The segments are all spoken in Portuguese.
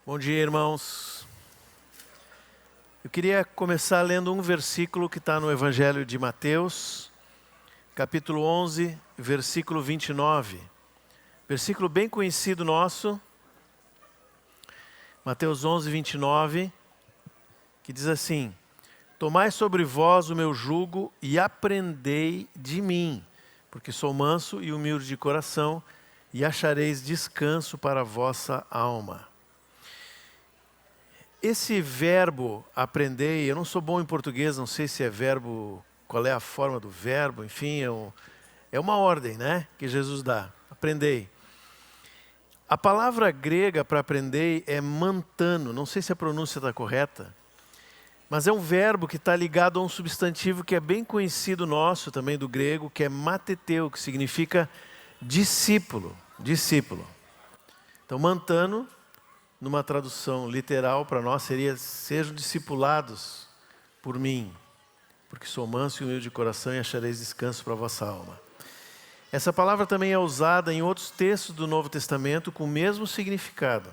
Bom dia, irmãos. Eu queria começar lendo um versículo que está no Evangelho de Mateus, capítulo 11, versículo 29. Versículo bem conhecido nosso, Mateus 11, 29, que diz assim: Tomai sobre vós o meu jugo e aprendei de mim, porque sou manso e humilde de coração, e achareis descanso para a vossa alma. Esse verbo aprender, eu não sou bom em português, não sei se é verbo, qual é a forma do verbo, enfim, é uma ordem, né, que Jesus dá. Aprendei. A palavra grega para aprender é mantano, não sei se a pronúncia está correta, mas é um verbo que está ligado a um substantivo que é bem conhecido nosso também do grego, que é mateteu, que significa discípulo, discípulo. Então, mantano, numa tradução literal para nós seria: sejam discipulados por mim, porque sou manso e humilde de coração e achareis descanso para a vossa alma. Essa palavra também é usada em outros textos do Novo Testamento com o mesmo significado.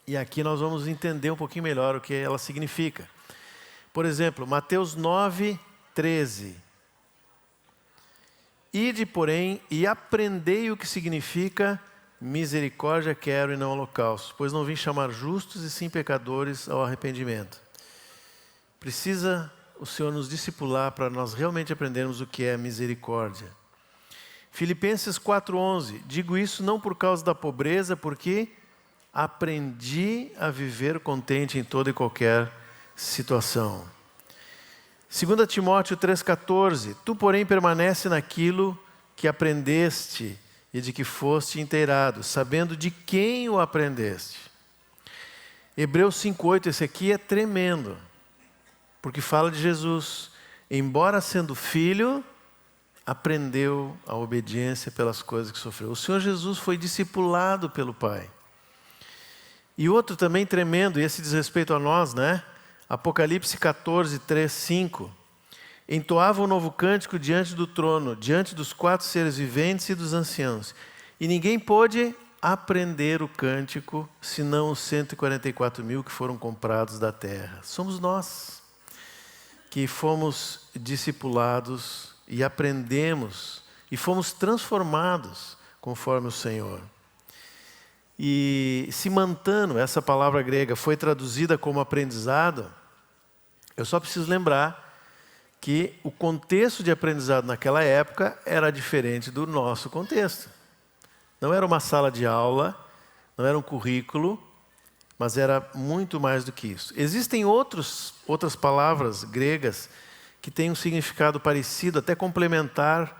E aqui nós vamos entender um pouquinho melhor o que ela significa. Por exemplo, Mateus 9, 13. Ide, porém, e aprendei o que significa misericórdia quero e não holocausto, pois não vim chamar justos e sim pecadores ao arrependimento. Precisa o Senhor nos discipular para nós realmente aprendermos o que é misericórdia. Filipenses 4:11, digo isso não por causa da pobreza, porque aprendi a viver contente em toda e qualquer situação. 2 Timóteo 3,14, tu porém permanece naquilo que aprendeste e de que foste inteirado, sabendo de quem o aprendeste. Hebreus 5,8, esse aqui é tremendo, porque fala de Jesus. Embora sendo filho, aprendeu a obediência pelas coisas que sofreu. O Senhor Jesus foi discipulado pelo Pai. E outro também tremendo, e esse diz respeito a nós, né? Apocalipse 14, 3, 5. Entoava um novo cântico diante do trono, diante dos 4 seres viventes e dos anciãos. E ninguém pôde aprender o cântico, senão os 144 mil que foram comprados da terra. Somos nós que fomos discipulados e aprendemos e fomos transformados conforme o Senhor. E se mantano, essa palavra grega foi traduzida como aprendizado, eu só preciso lembrar que o contexto de aprendizado naquela época era diferente do nosso contexto. Não era uma sala de aula, não era um currículo, mas era muito mais do que isso. Existem outras palavras gregas que têm um significado parecido, até complementar,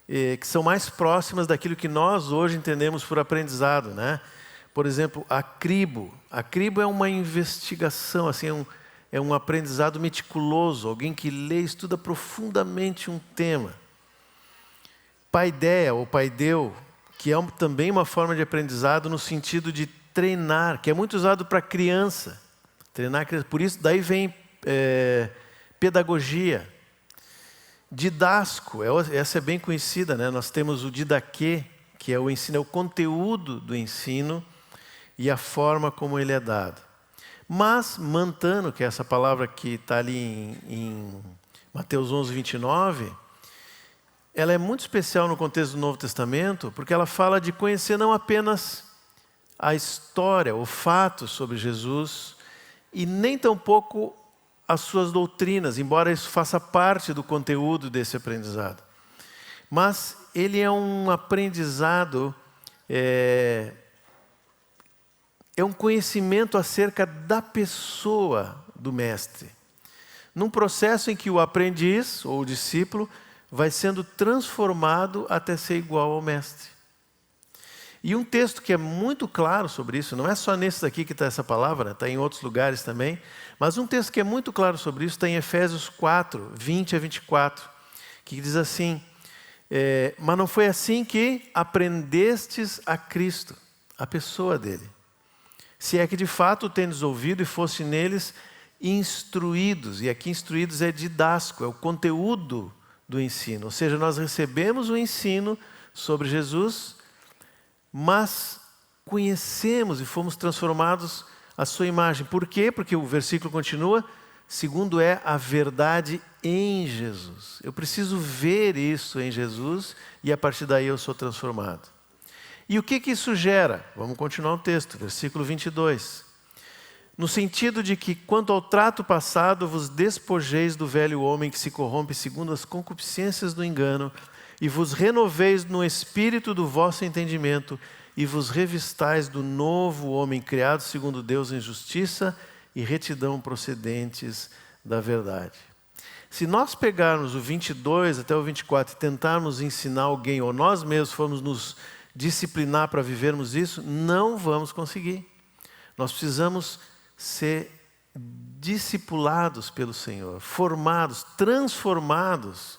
que são mais próximas daquilo que nós hoje entendemos por aprendizado, né? Por exemplo, acribo. Acribo é uma investigação, assim, é um aprendizado meticuloso, alguém que lê e estuda profundamente um tema. Paideia ou paideu, que é também uma forma de aprendizado no sentido de treinar, que é muito usado para criança. Treinar criança, por isso daí vem pedagogia. Didasco, essa é bem conhecida, né? Nós temos o didaquê, que é o ensino, é o conteúdo do ensino e a forma como ele é dado. Mas mantano, que é essa palavra que está ali em Mateus 11, 29, ela é muito especial no contexto do Novo Testamento, porque ela fala de conhecer não apenas a história, o fato sobre Jesus, e nem tampouco as suas doutrinas, embora isso faça parte do conteúdo desse aprendizado. Mas ele é um aprendizado, é um conhecimento acerca da pessoa do mestre. Num processo em que o aprendiz, ou o discípulo, vai sendo transformado até ser igual ao mestre. E um texto que é muito claro sobre isso, não é só nesse daqui que está essa palavra, está em outros lugares também, mas um texto que é muito claro sobre isso está em Efésios 4, 20 a 24, que diz assim, mas não foi assim que aprendestes a Cristo, a pessoa dele. Se é que de fato o tendes ouvido e foste neles instruídos, e aqui instruídos é didasco, é o conteúdo do ensino. Ou seja, nós recebemos o ensino sobre Jesus, mas conhecemos e fomos transformados à sua imagem. Por quê? Porque o versículo continua, segundo é a verdade em Jesus. Eu preciso ver isso em Jesus e a partir daí eu sou transformado. E o que isso gera? Vamos continuar o texto, versículo 22. No sentido de que, quanto ao trato passado, vos despojeis do velho homem que se corrompe segundo as concupiscências do engano, e vos renoveis no espírito do vosso entendimento, e vos revistais do novo homem criado segundo Deus em justiça e retidão procedentes da verdade. Se nós pegarmos o 22 até o 24 e tentarmos ensinar alguém, ou nós mesmos formos nos disciplinar para vivermos isso, não vamos conseguir. Nós precisamos ser discipulados pelo Senhor, formados, transformados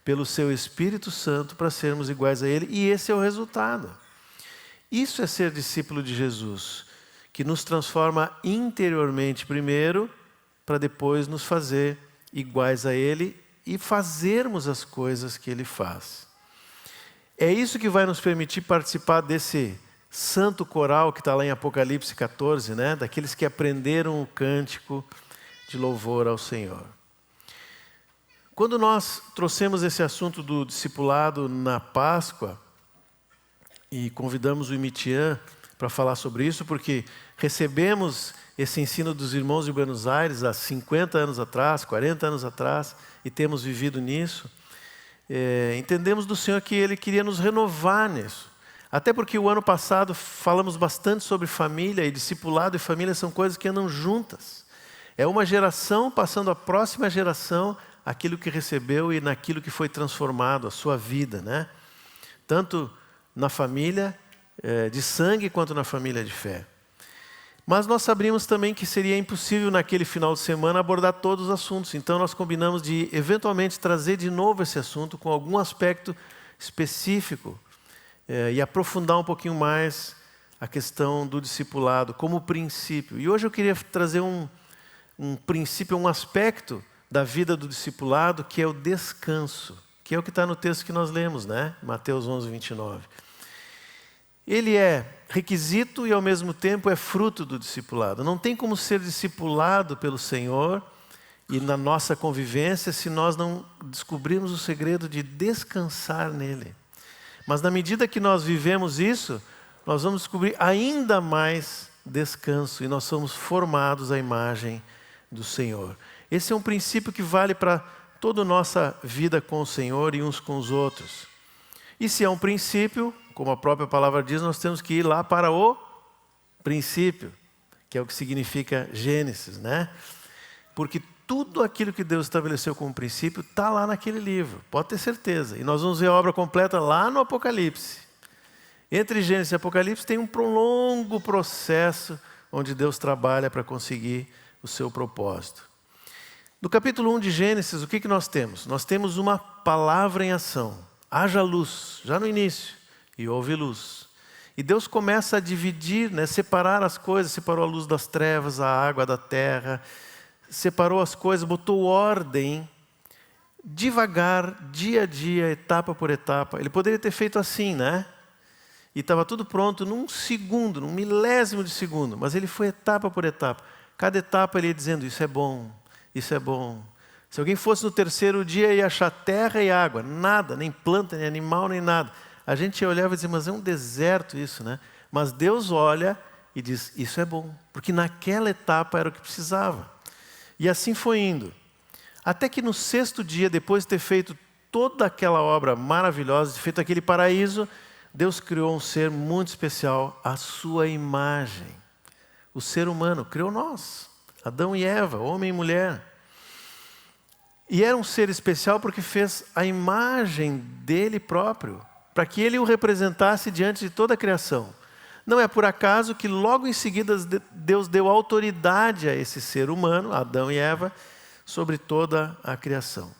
pelo seu Espírito Santo para sermos iguais a Ele, e esse é o resultado. Isso é ser discípulo de Jesus, que nos transforma interiormente primeiro, para depois nos fazer iguais a Ele e fazermos as coisas que Ele faz. É isso que vai nos permitir participar desse santo coral que está lá em Apocalipse 14, né? Daqueles que aprenderam o cântico de louvor ao Senhor. Quando nós trouxemos esse assunto do discipulado na Páscoa, e convidamos o Imitian para falar sobre isso, porque recebemos esse ensino dos irmãos de Buenos Aires há 50 anos atrás, 40 anos atrás, e temos vivido nisso. Entendemos do Senhor que Ele queria nos renovar nisso. Até porque o ano passado falamos bastante sobre família, e discipulado e família são coisas que andam juntas. É uma geração passando à próxima geração aquilo que recebeu e naquilo que foi transformado, a sua vida, né? Tanto na família de sangue quanto na família de fé. Mas nós sabíamos também que seria impossível naquele final de semana abordar todos os assuntos. Então nós combinamos de eventualmente trazer de novo esse assunto com algum aspecto específico e aprofundar um pouquinho mais a questão do discipulado como princípio. E hoje eu queria trazer um princípio, um aspecto da vida do discipulado que é o descanso, que é o que está no texto que nós lemos, né? Mateus 11, 29. Ele é requisito e ao mesmo tempo é fruto do discipulado. Não tem como ser discipulado pelo Senhor e na nossa convivência se nós não descobrirmos o segredo de descansar nele. Mas na medida que nós vivemos isso, nós vamos descobrir ainda mais descanso e nós somos formados à imagem do Senhor. Esse é um princípio que vale para toda a nossa vida com o Senhor e uns com os outros. E se é um princípio, como a própria palavra diz, nós temos que ir lá para o princípio, que é o que significa Gênesis, né? Porque tudo aquilo que Deus estabeleceu como princípio está lá naquele livro, pode ter certeza. E nós vamos ver a obra completa lá no Apocalipse. Entre Gênesis e Apocalipse tem um longo processo onde Deus trabalha para conseguir o seu propósito. No capítulo 1 de Gênesis, o que nós temos? Nós temos uma palavra em ação. Haja luz, já no início, e houve luz. E Deus começa a dividir, né, separar as coisas, separou a luz das trevas, a água da terra, separou as coisas, botou ordem, devagar, dia a dia, etapa por etapa. Ele poderia ter feito assim, né? E estava tudo pronto num segundo, num milésimo de segundo, mas ele foi etapa por etapa. Cada etapa ele ia dizendo, isso é bom, isso é bom. Se alguém fosse no terceiro dia ia achar terra e água, nada, nem planta, nem animal, nem nada. A gente olhava e dizia, mas é um deserto isso, né? Mas Deus olha e diz, isso é bom, porque naquela etapa era o que precisava. E assim foi indo. Até que no sexto dia, depois de ter feito toda aquela obra maravilhosa, de feito aquele paraíso, Deus criou um ser muito especial, a sua imagem. O ser humano criou nós, Adão e Eva, homem e mulher. E era um ser especial porque fez a imagem dele próprio, para que ele o representasse diante de toda a criação. Não é por acaso que logo em seguida Deus deu autoridade a esse ser humano, Adão e Eva, sobre toda a criação.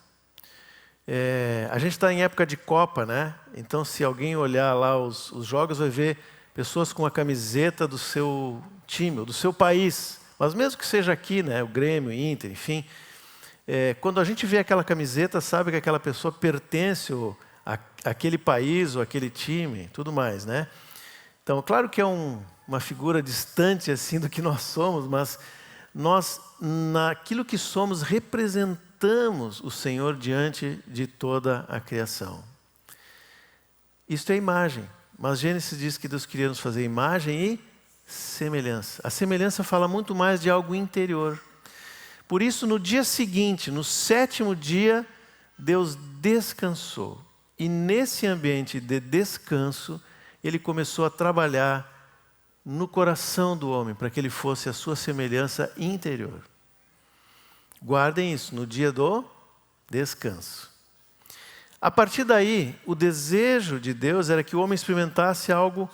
A gente está em época de Copa, né? Então se alguém olhar lá os jogos vai ver pessoas com a camiseta do seu time, ou do seu país. Mas mesmo que seja aqui, né? O Grêmio, o Inter, enfim. Quando a gente vê aquela camiseta, sabe que aquela pessoa pertence àquele país ou àquele time, tudo mais, né? Então, claro que é uma figura distante assim do que nós somos, mas nós, naquilo que somos, representamos o Senhor diante de toda a criação. Isto é imagem, mas Gênesis diz que Deus queria nos fazer imagem e semelhança. A semelhança fala muito mais de algo interior. Por isso, no dia seguinte, no 7º dia, Deus descansou. E nesse ambiente de descanso, Ele começou a trabalhar no coração do homem, para que ele fosse a sua semelhança interior. Guardem isso, no dia do descanso. A partir daí, o desejo de Deus era que o homem experimentasse algo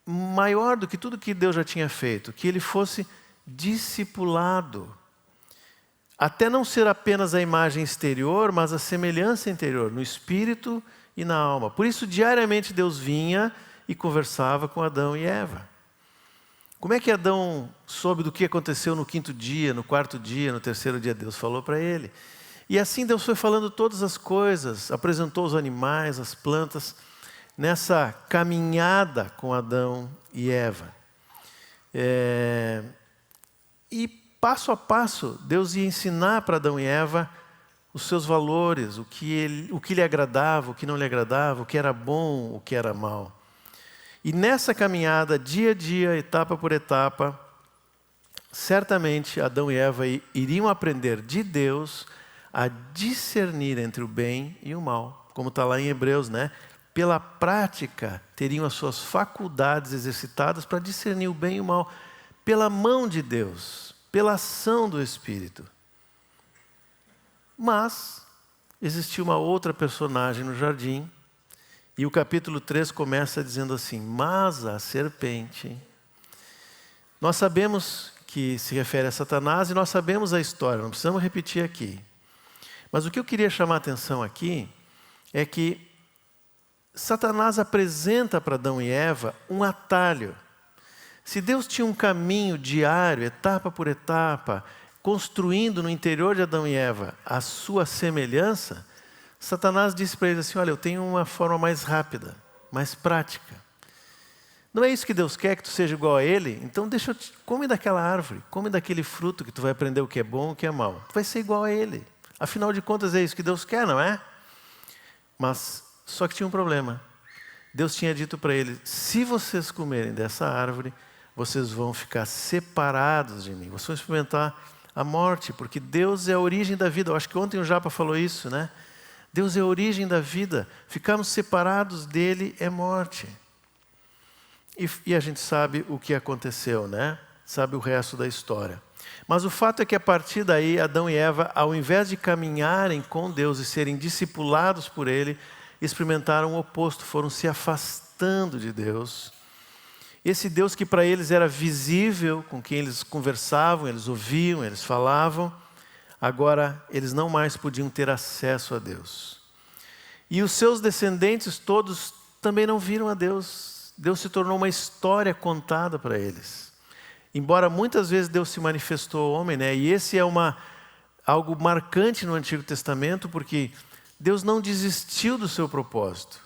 maior do que tudo que Deus já tinha feito, que ele fosse discipulado. Até não ser apenas a imagem exterior, mas a semelhança interior, no espírito e na alma. Por isso, diariamente Deus vinha e conversava com Adão e Eva. Como é que Adão soube do que aconteceu no 5º dia, no 4º dia, no 3º dia? Deus falou para ele. E assim Deus foi falando todas as coisas, apresentou os animais, as plantas, nessa caminhada com Adão e Eva. E passo a passo, Deus ia ensinar para Adão e Eva os seus valores, o que lhe agradava, o que não lhe agradava, o que era bom, o que era mal. E nessa caminhada, dia a dia, etapa por etapa, certamente Adão e Eva iriam aprender de Deus a discernir entre o bem e o mal. Como está lá em Hebreus, né? Pela prática, teriam as suas faculdades exercitadas para discernir o bem e o mal. Pela mão de Deus, pela ação do Espírito. Mas existia uma outra personagem no jardim, e o capítulo 3 começa dizendo assim: mas a serpente. Nós sabemos que se refere a Satanás e nós sabemos a história, não precisamos repetir aqui. Mas o que eu queria chamar a atenção aqui é que Satanás apresenta para Adão e Eva um atalho. Se Deus tinha um caminho diário, etapa por etapa, construindo no interior de Adão e Eva a sua semelhança, Satanás disse para eles assim: olha, eu tenho uma forma mais rápida, mais prática. Não é isso que Deus quer, que tu seja igual a Ele? Então come daquela árvore, come daquele fruto que tu vai aprender o que é bom e o que é mal. Tu vai ser igual a Ele. Afinal de contas é isso que Deus quer, não é? Mas só que tinha um problema. Deus tinha dito para ele: se vocês comerem dessa árvore, vocês vão ficar separados de mim. Vocês vão experimentar a morte, porque Deus é a origem da vida. Eu acho que ontem o Japa falou isso, né? Deus é a origem da vida. Ficarmos separados dele é morte. E a gente sabe o que aconteceu, né? Sabe o resto da história. Mas o fato é que a partir daí, Adão e Eva, ao invés de caminharem com Deus e serem discipulados por Ele, experimentaram o oposto, foram se afastando de Deus. Esse Deus que para eles era visível, com quem eles conversavam, eles ouviam, eles falavam, agora eles não mais podiam ter acesso a Deus. E os seus descendentes todos também não viram a Deus. Deus se tornou uma história contada para eles. Embora muitas vezes Deus se manifestou ao homem, né? E esse é algo marcante no Antigo Testamento, porque Deus não desistiu do seu propósito,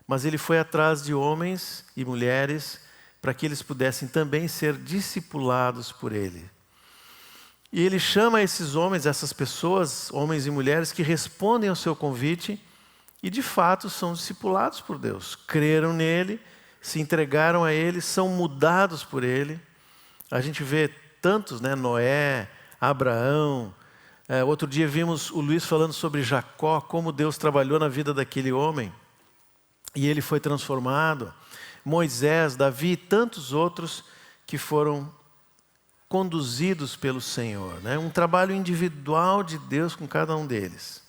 mas Ele foi atrás de homens e mulheres para que eles pudessem também ser discipulados por Ele. E Ele chama esses homens, essas pessoas, homens e mulheres, que respondem ao seu convite e de fato são discipulados por Deus. Creram nele, se entregaram a Ele, são mudados por Ele. A gente vê tantos, né? Noé, Abraão. Outro dia vimos o Luiz falando sobre Jacó, como Deus trabalhou na vida daquele homem e ele foi transformado. Moisés, Davi e tantos outros que foram conduzidos pelo Senhor, né? Um trabalho individual de Deus com cada um deles.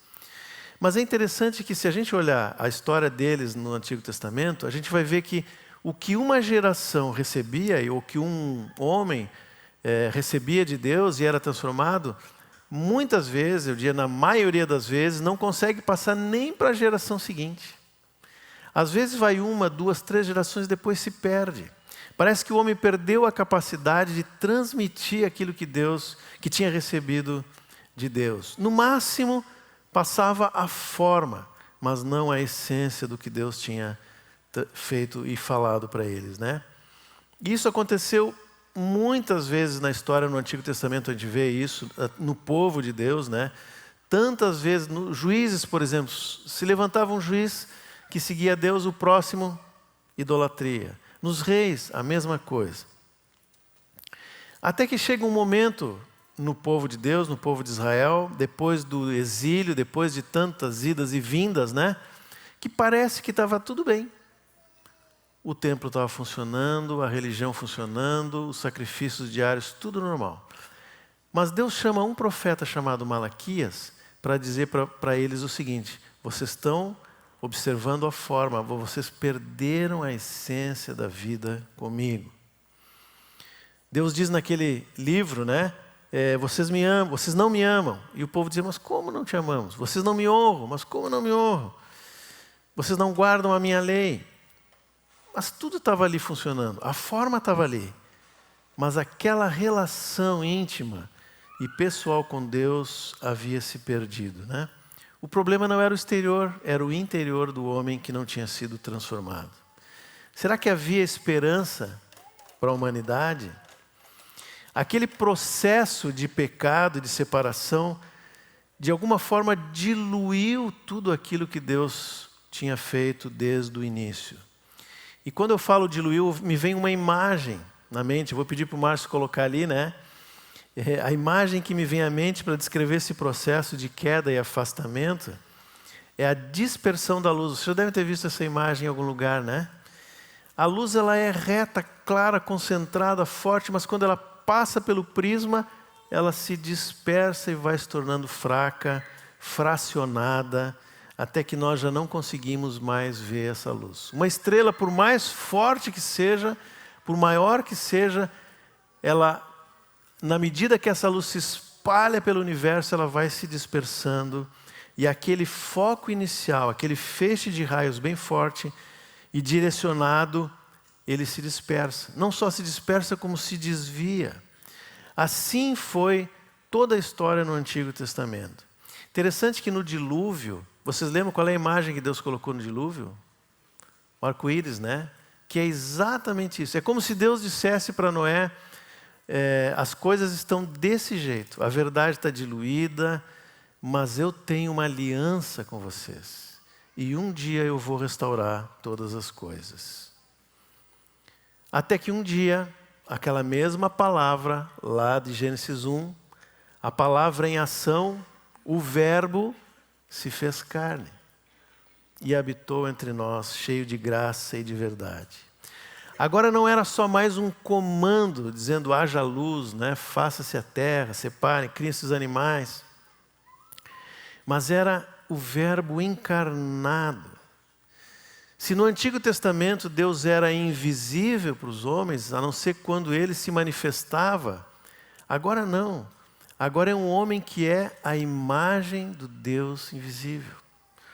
Mas é interessante que, se a gente olhar a história deles no Antigo Testamento, a gente vai ver que o que uma geração recebia e o que um homem recebia de Deus e era transformado, muitas vezes, eu diria na maioria das vezes, não consegue passar nem para a geração seguinte. Às vezes vai 1, 2, 3 gerações e depois se perde. Parece que o homem perdeu a capacidade de transmitir aquilo que tinha recebido de Deus. No máximo, passava a forma, mas não a essência do que Deus tinha feito e falado para eles, né? Isso aconteceu muitas vezes na história, no Antigo Testamento a gente vê isso, no povo de Deus, né? Tantas vezes, juízes, por exemplo, se levantava um juiz que seguia a Deus, o próximo, idolatria. Nos reis, a mesma coisa. Até que chega um momento no povo de Deus, no povo de Israel, depois do exílio, depois de tantas idas e vindas, né? Que parece que estava tudo bem. O templo estava funcionando, a religião funcionando, os sacrifícios diários, tudo normal. Mas Deus chama um profeta chamado Malaquias para dizer para eles o seguinte: vocês estão observando a forma, vocês perderam a essência da vida comigo. Deus diz naquele livro, né? Vocês me amam, vocês não me amam. E o povo dizia: mas como não te amamos? Vocês não me honram, mas como não me honram? Vocês não guardam a minha lei. Mas tudo estava ali funcionando, a forma estava ali. Mas aquela relação íntima e pessoal com Deus havia se perdido, né? O problema não era o exterior, era o interior do homem que não tinha sido transformado. Será que havia esperança para a humanidade? Aquele processo de pecado, de separação, de alguma forma diluiu tudo aquilo que Deus tinha feito desde o início. E quando eu falo diluiu, me vem uma imagem na mente. Eu vou pedir para o Márcio colocar ali, né? A imagem que me vem à mente para descrever esse processo de queda e afastamento é a dispersão da luz. Você já deve ter visto essa imagem em algum lugar, né? A luz, ela é reta, clara, concentrada, forte, mas quando ela passa pelo prisma, ela se dispersa e vai se tornando fraca, fracionada, até que nós já não conseguimos mais ver essa luz. Uma estrela, por mais forte que seja, por maior que seja, ela, na medida que essa luz se espalha pelo universo, ela vai se dispersando, e aquele foco inicial, aquele feixe de raios bem forte e direcionado, ele se dispersa. Não só se dispersa, como se desvia. Assim foi toda a história no Antigo Testamento. Interessante que no dilúvio, vocês lembram qual é a imagem que Deus colocou no dilúvio? O arco-íris, né? Que é exatamente isso. É como se Deus dissesse para Noé: as coisas estão desse jeito, a verdade está diluída, mas eu tenho uma aliança com vocês. E um dia eu vou restaurar todas as coisas. Até que um dia, aquela mesma palavra, lá de Gênesis 1, a palavra em ação, o verbo se fez carne e habitou entre nós, cheio de graça e de verdade. Agora não era só mais um comando dizendo: haja luz, né? Faça-se a terra, separem, criem-se os animais. Mas era o verbo encarnado. Se no Antigo Testamento Deus era invisível para os homens, a não ser quando ele se manifestava, agora não. Agora é um homem que é a imagem do Deus invisível.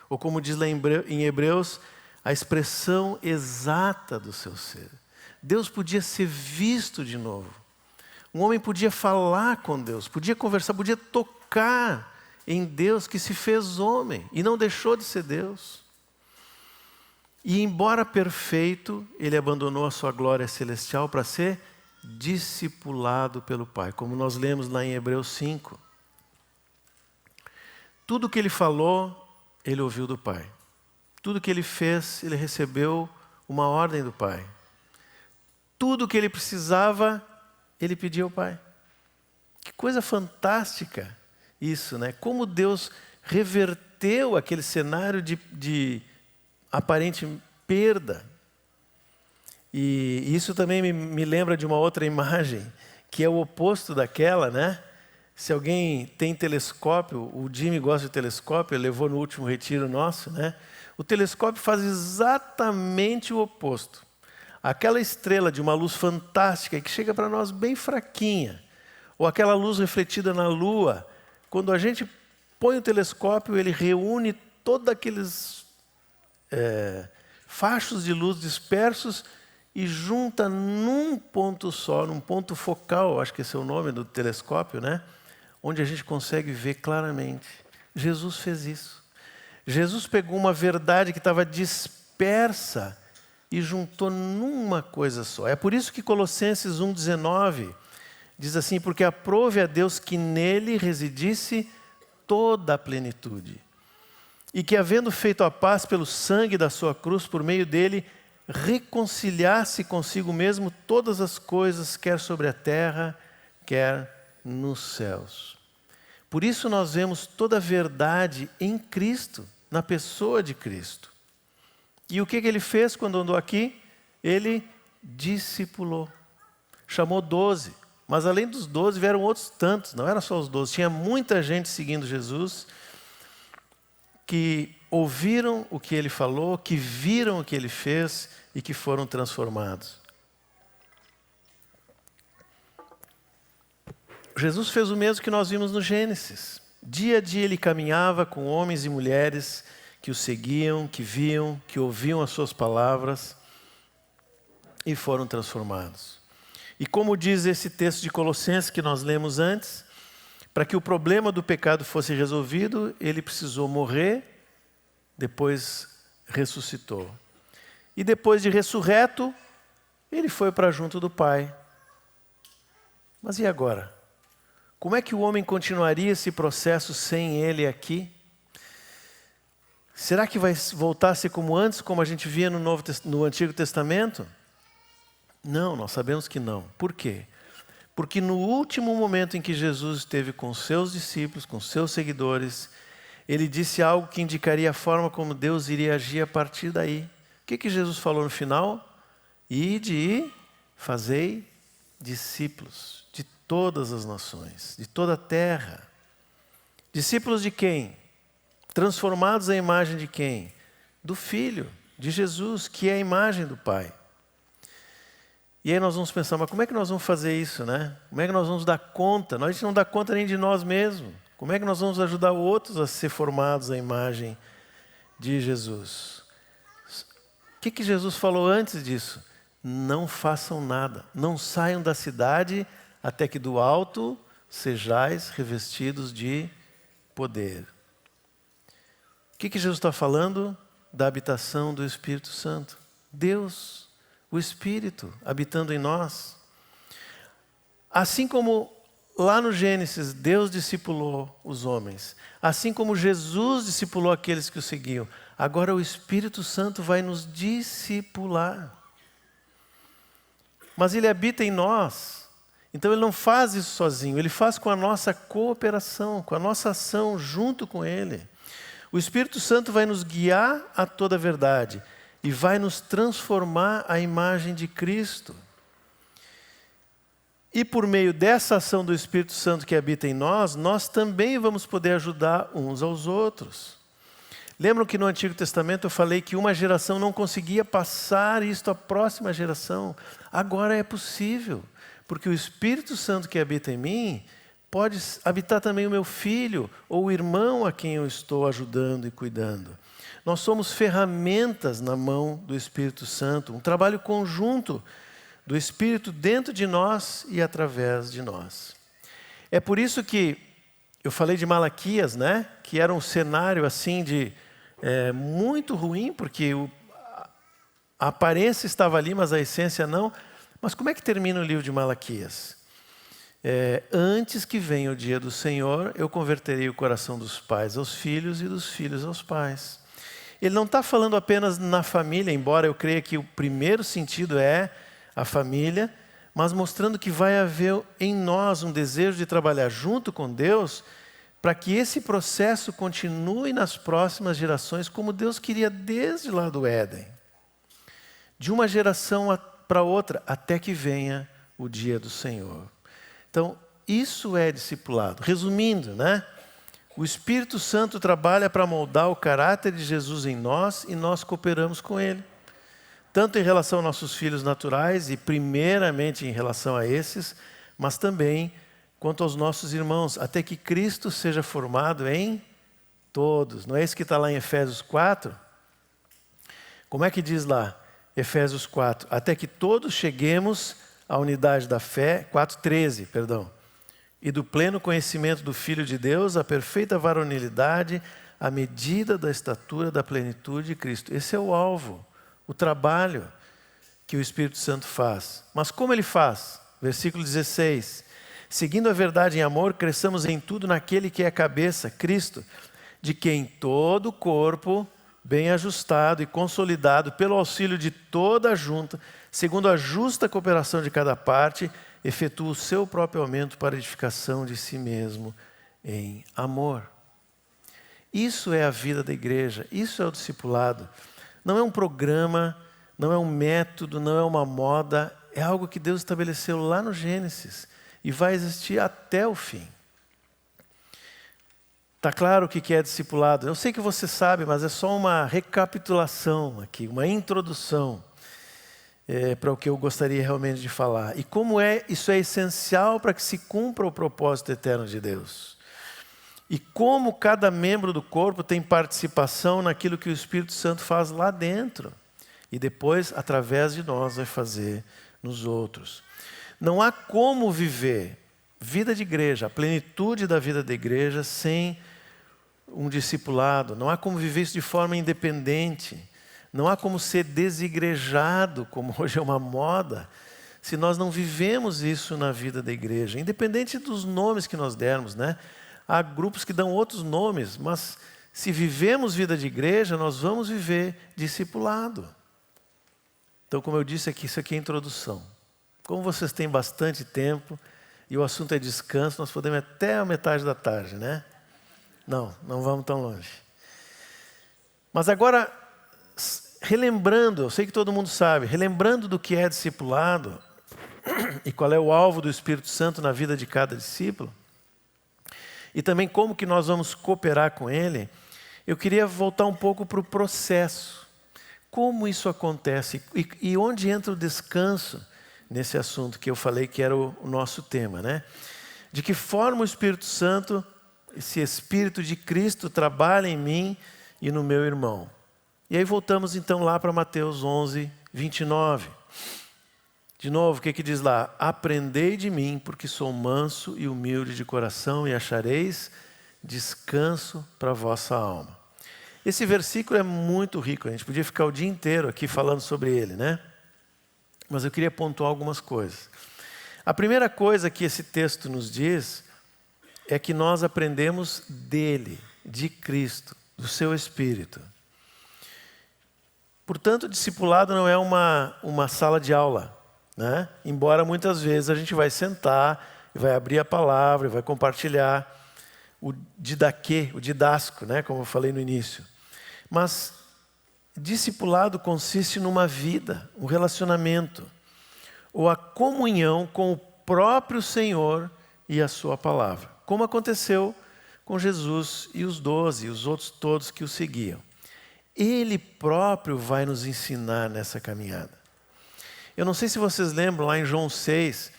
Ou como diz lá em Hebreus, a expressão exata do seu ser. Deus podia ser visto de novo. Um homem podia falar com Deus, podia conversar, podia tocar em Deus que se fez homem e não deixou de ser Deus. E embora perfeito, ele abandonou a sua glória celestial para ser discipulado pelo Pai, como nós lemos lá em Hebreus 5. Tudo que ele falou, ele ouviu do Pai. Tudo que ele fez, ele recebeu uma ordem do Pai. Tudo que ele precisava, ele pedia ao Pai. Que coisa fantástica isso, né? Como Deus reverteu aquele cenário de aparente perda. E isso também me lembra de uma outra imagem, que é o oposto daquela, né? Se alguém tem telescópio, o Jimmy gosta de telescópio, ele levou no último retiro nosso, né? O telescópio faz exatamente o oposto. Aquela estrela de uma luz fantástica que chega para nós bem fraquinha, ou aquela luz refletida na lua, quando a gente põe o telescópio, ele reúne todos aqueles fachos de luz dispersos e junta num ponto só, num ponto focal, acho que esse é o nome do telescópio, né? Onde a gente consegue ver claramente. Jesus fez isso. Jesus pegou uma verdade que estava dispersa e juntou numa coisa só. É por isso que Colossenses 1,19 diz assim: porque aprove a Deus que nele residisse toda a plenitude, e que, havendo feito a paz pelo sangue da sua cruz, por meio dele, reconciliasse consigo mesmo todas as coisas, quer sobre a terra, quer nos céus. Por isso nós vemos toda a verdade em Cristo, na pessoa de Cristo. E o que ele fez quando andou aqui? Ele discipulou. Chamou 12. Mas além dos 12 vieram outros tantos, não eram só os 12. Tinha muita gente seguindo Jesus, que ouviram o que ele falou, que viram o que ele fez e que foram transformados. Jesus fez o mesmo que nós vimos no Gênesis. Dia a dia ele caminhava com homens e mulheres que o seguiam, que viam, que ouviam as suas palavras e foram transformados. E como diz esse texto de Colossenses que nós lemos antes, para que o problema do pecado fosse resolvido, ele precisou morrer, depois ressuscitou. E depois de ressurreto, ele foi para junto do Pai. Mas e agora? Como é que o homem continuaria esse processo sem ele aqui? Será que vai voltar a ser como antes, como a gente via no Antigo Testamento? Não, nós sabemos que não. Por quê? Porque no último momento em que Jesus esteve com seus discípulos, com seus seguidores, ele disse algo que indicaria a forma como Deus iria agir a partir daí. O que Jesus falou no final? Ide e fazei discípulos de todas as nações, de toda a terra. Discípulos de quem? Transformados à imagem de quem? Do Filho, de Jesus, que é a imagem do Pai. E aí nós vamos pensar, mas como é que nós vamos fazer isso, né? Como é que nós vamos dar conta? Nós não dá conta nem de nós mesmos. Como é que nós vamos ajudar outros a ser formados à imagem de Jesus? O que Jesus falou antes disso? Não façam nada, não saiam da cidade até que do alto sejais revestidos de poder. O que Jesus está falando? Da habitação do Espírito Santo. Deus, o Espírito, habitando em nós. Assim como lá no Gênesis, Deus discipulou os homens. Assim como Jesus discipulou aqueles que o seguiam. Agora o Espírito Santo vai nos discipular. Mas Ele habita em nós. Então Ele não faz isso sozinho. Ele faz com a nossa cooperação, com a nossa ação junto com Ele. O Espírito Santo vai nos guiar a toda a verdade. E vai nos transformar à imagem de Cristo. E por meio dessa ação do Espírito Santo que habita em nós, nós também vamos poder ajudar uns aos outros. Lembram que no Antigo Testamento eu falei que uma geração não conseguia passar isto à próxima geração? Agora é possível, porque o Espírito Santo que habita em mim pode habitar também o meu filho ou o irmão a quem eu estou ajudando e cuidando. Nós somos ferramentas na mão do Espírito Santo, um trabalho conjunto do Espírito dentro de nós e através de nós. É por isso que eu falei de Malaquias, né? Que era um cenário assim de muito ruim, porque a aparência estava ali, mas a essência não. Mas como é que termina o livro de Malaquias? Antes que venha o dia do Senhor, eu converterei o coração dos pais aos filhos e dos filhos aos pais. Ele não está falando apenas na família, embora eu creia que o primeiro sentido é a família, mas mostrando que vai haver em nós um desejo de trabalhar junto com Deus para que esse processo continue nas próximas gerações como Deus queria desde lá do Éden. De uma geração para outra, até que venha o dia do Senhor. Então, isso é discipulado. Resumindo, né? O Espírito Santo trabalha para moldar o caráter de Jesus em nós e nós cooperamos com Ele. Tanto em relação aos nossos filhos naturais e primeiramente em relação a esses, mas também quanto aos nossos irmãos, até que Cristo seja formado em todos. Não é isso que está lá em Efésios 4? Como é que diz lá? Efésios 4. Até que todos cheguemos à unidade da fé, 4:13, perdão. E do pleno conhecimento do Filho de Deus, a perfeita varonilidade, à medida da estatura da plenitude de Cristo. Esse é o alvo, o trabalho. que o Espírito Santo faz. Mas como ele faz? Versículo 16. Seguindo a verdade em amor, cresçamos em tudo naquele que é a cabeça, Cristo, de quem todo o corpo, bem ajustado e consolidado pelo auxílio de toda a junta, segundo a justa cooperação de cada parte, efetua o seu próprio aumento para a edificação de si mesmo em amor. Isso é a vida da igreja, isso é o discipulado. Não é um programa, não é um método, não é uma moda, é algo que Deus estabeleceu lá no Gênesis e vai existir até o fim. Está claro o que é discipulado? Eu sei que você sabe, mas é só uma recapitulação aqui, uma introdução para o que eu gostaria realmente de falar. E como isso é essencial para que se cumpra o propósito eterno de Deus. E como cada membro do corpo tem participação naquilo que o Espírito Santo faz lá dentro. E depois, através de nós, vai fazer nos outros. Não há como viver vida de igreja, a plenitude da vida da igreja, sem um discipulado. Não há como viver isso de forma independente. Não há como ser desigrejado, como hoje é uma moda, se nós não vivemos isso na vida da igreja. Independente dos nomes que nós dermos, né? Há grupos que dão outros nomes, mas se vivemos vida de igreja, nós vamos viver discipulado. Então, como eu disse aqui, isso aqui é a introdução. Como vocês têm bastante tempo e o assunto é descanso, nós podemos ir até a metade da tarde, né? Não vamos tão longe. Mas agora, relembrando, eu sei que todo mundo sabe, relembrando do que é discipulado e qual é o alvo do Espírito Santo na vida de cada discípulo, e também como que nós vamos cooperar com ele, eu queria voltar um pouco para o processo. Como isso acontece e onde entra o descanso nesse assunto que eu falei que era o nosso tema, né? De que forma o Espírito Santo, esse Espírito de Cristo, trabalha em mim e no meu irmão. E aí voltamos então lá para Mateus 11, 29. De novo, o que diz lá? Aprendei de mim, porque sou manso e humilde de coração, e achareis descanso para a vossa alma. Esse versículo é muito rico, a gente podia ficar o dia inteiro aqui falando sobre ele, né? Mas eu queria pontuar algumas coisas. A primeira coisa que esse texto nos diz é que nós aprendemos dele, de Cristo, do seu Espírito. Portanto, o discipulado não é uma sala de aula, né? Embora muitas vezes a gente vai sentar e vai abrir a palavra e vai compartilhar o didaquê, o didasco, né? Como eu falei no início. Mas discipulado consiste numa vida, um relacionamento, ou a comunhão com o próprio Senhor e a sua palavra. Como aconteceu com Jesus e os 12, e os outros todos que o seguiam. Ele próprio vai nos ensinar nessa caminhada. Eu não sei se vocês lembram, lá em João 6,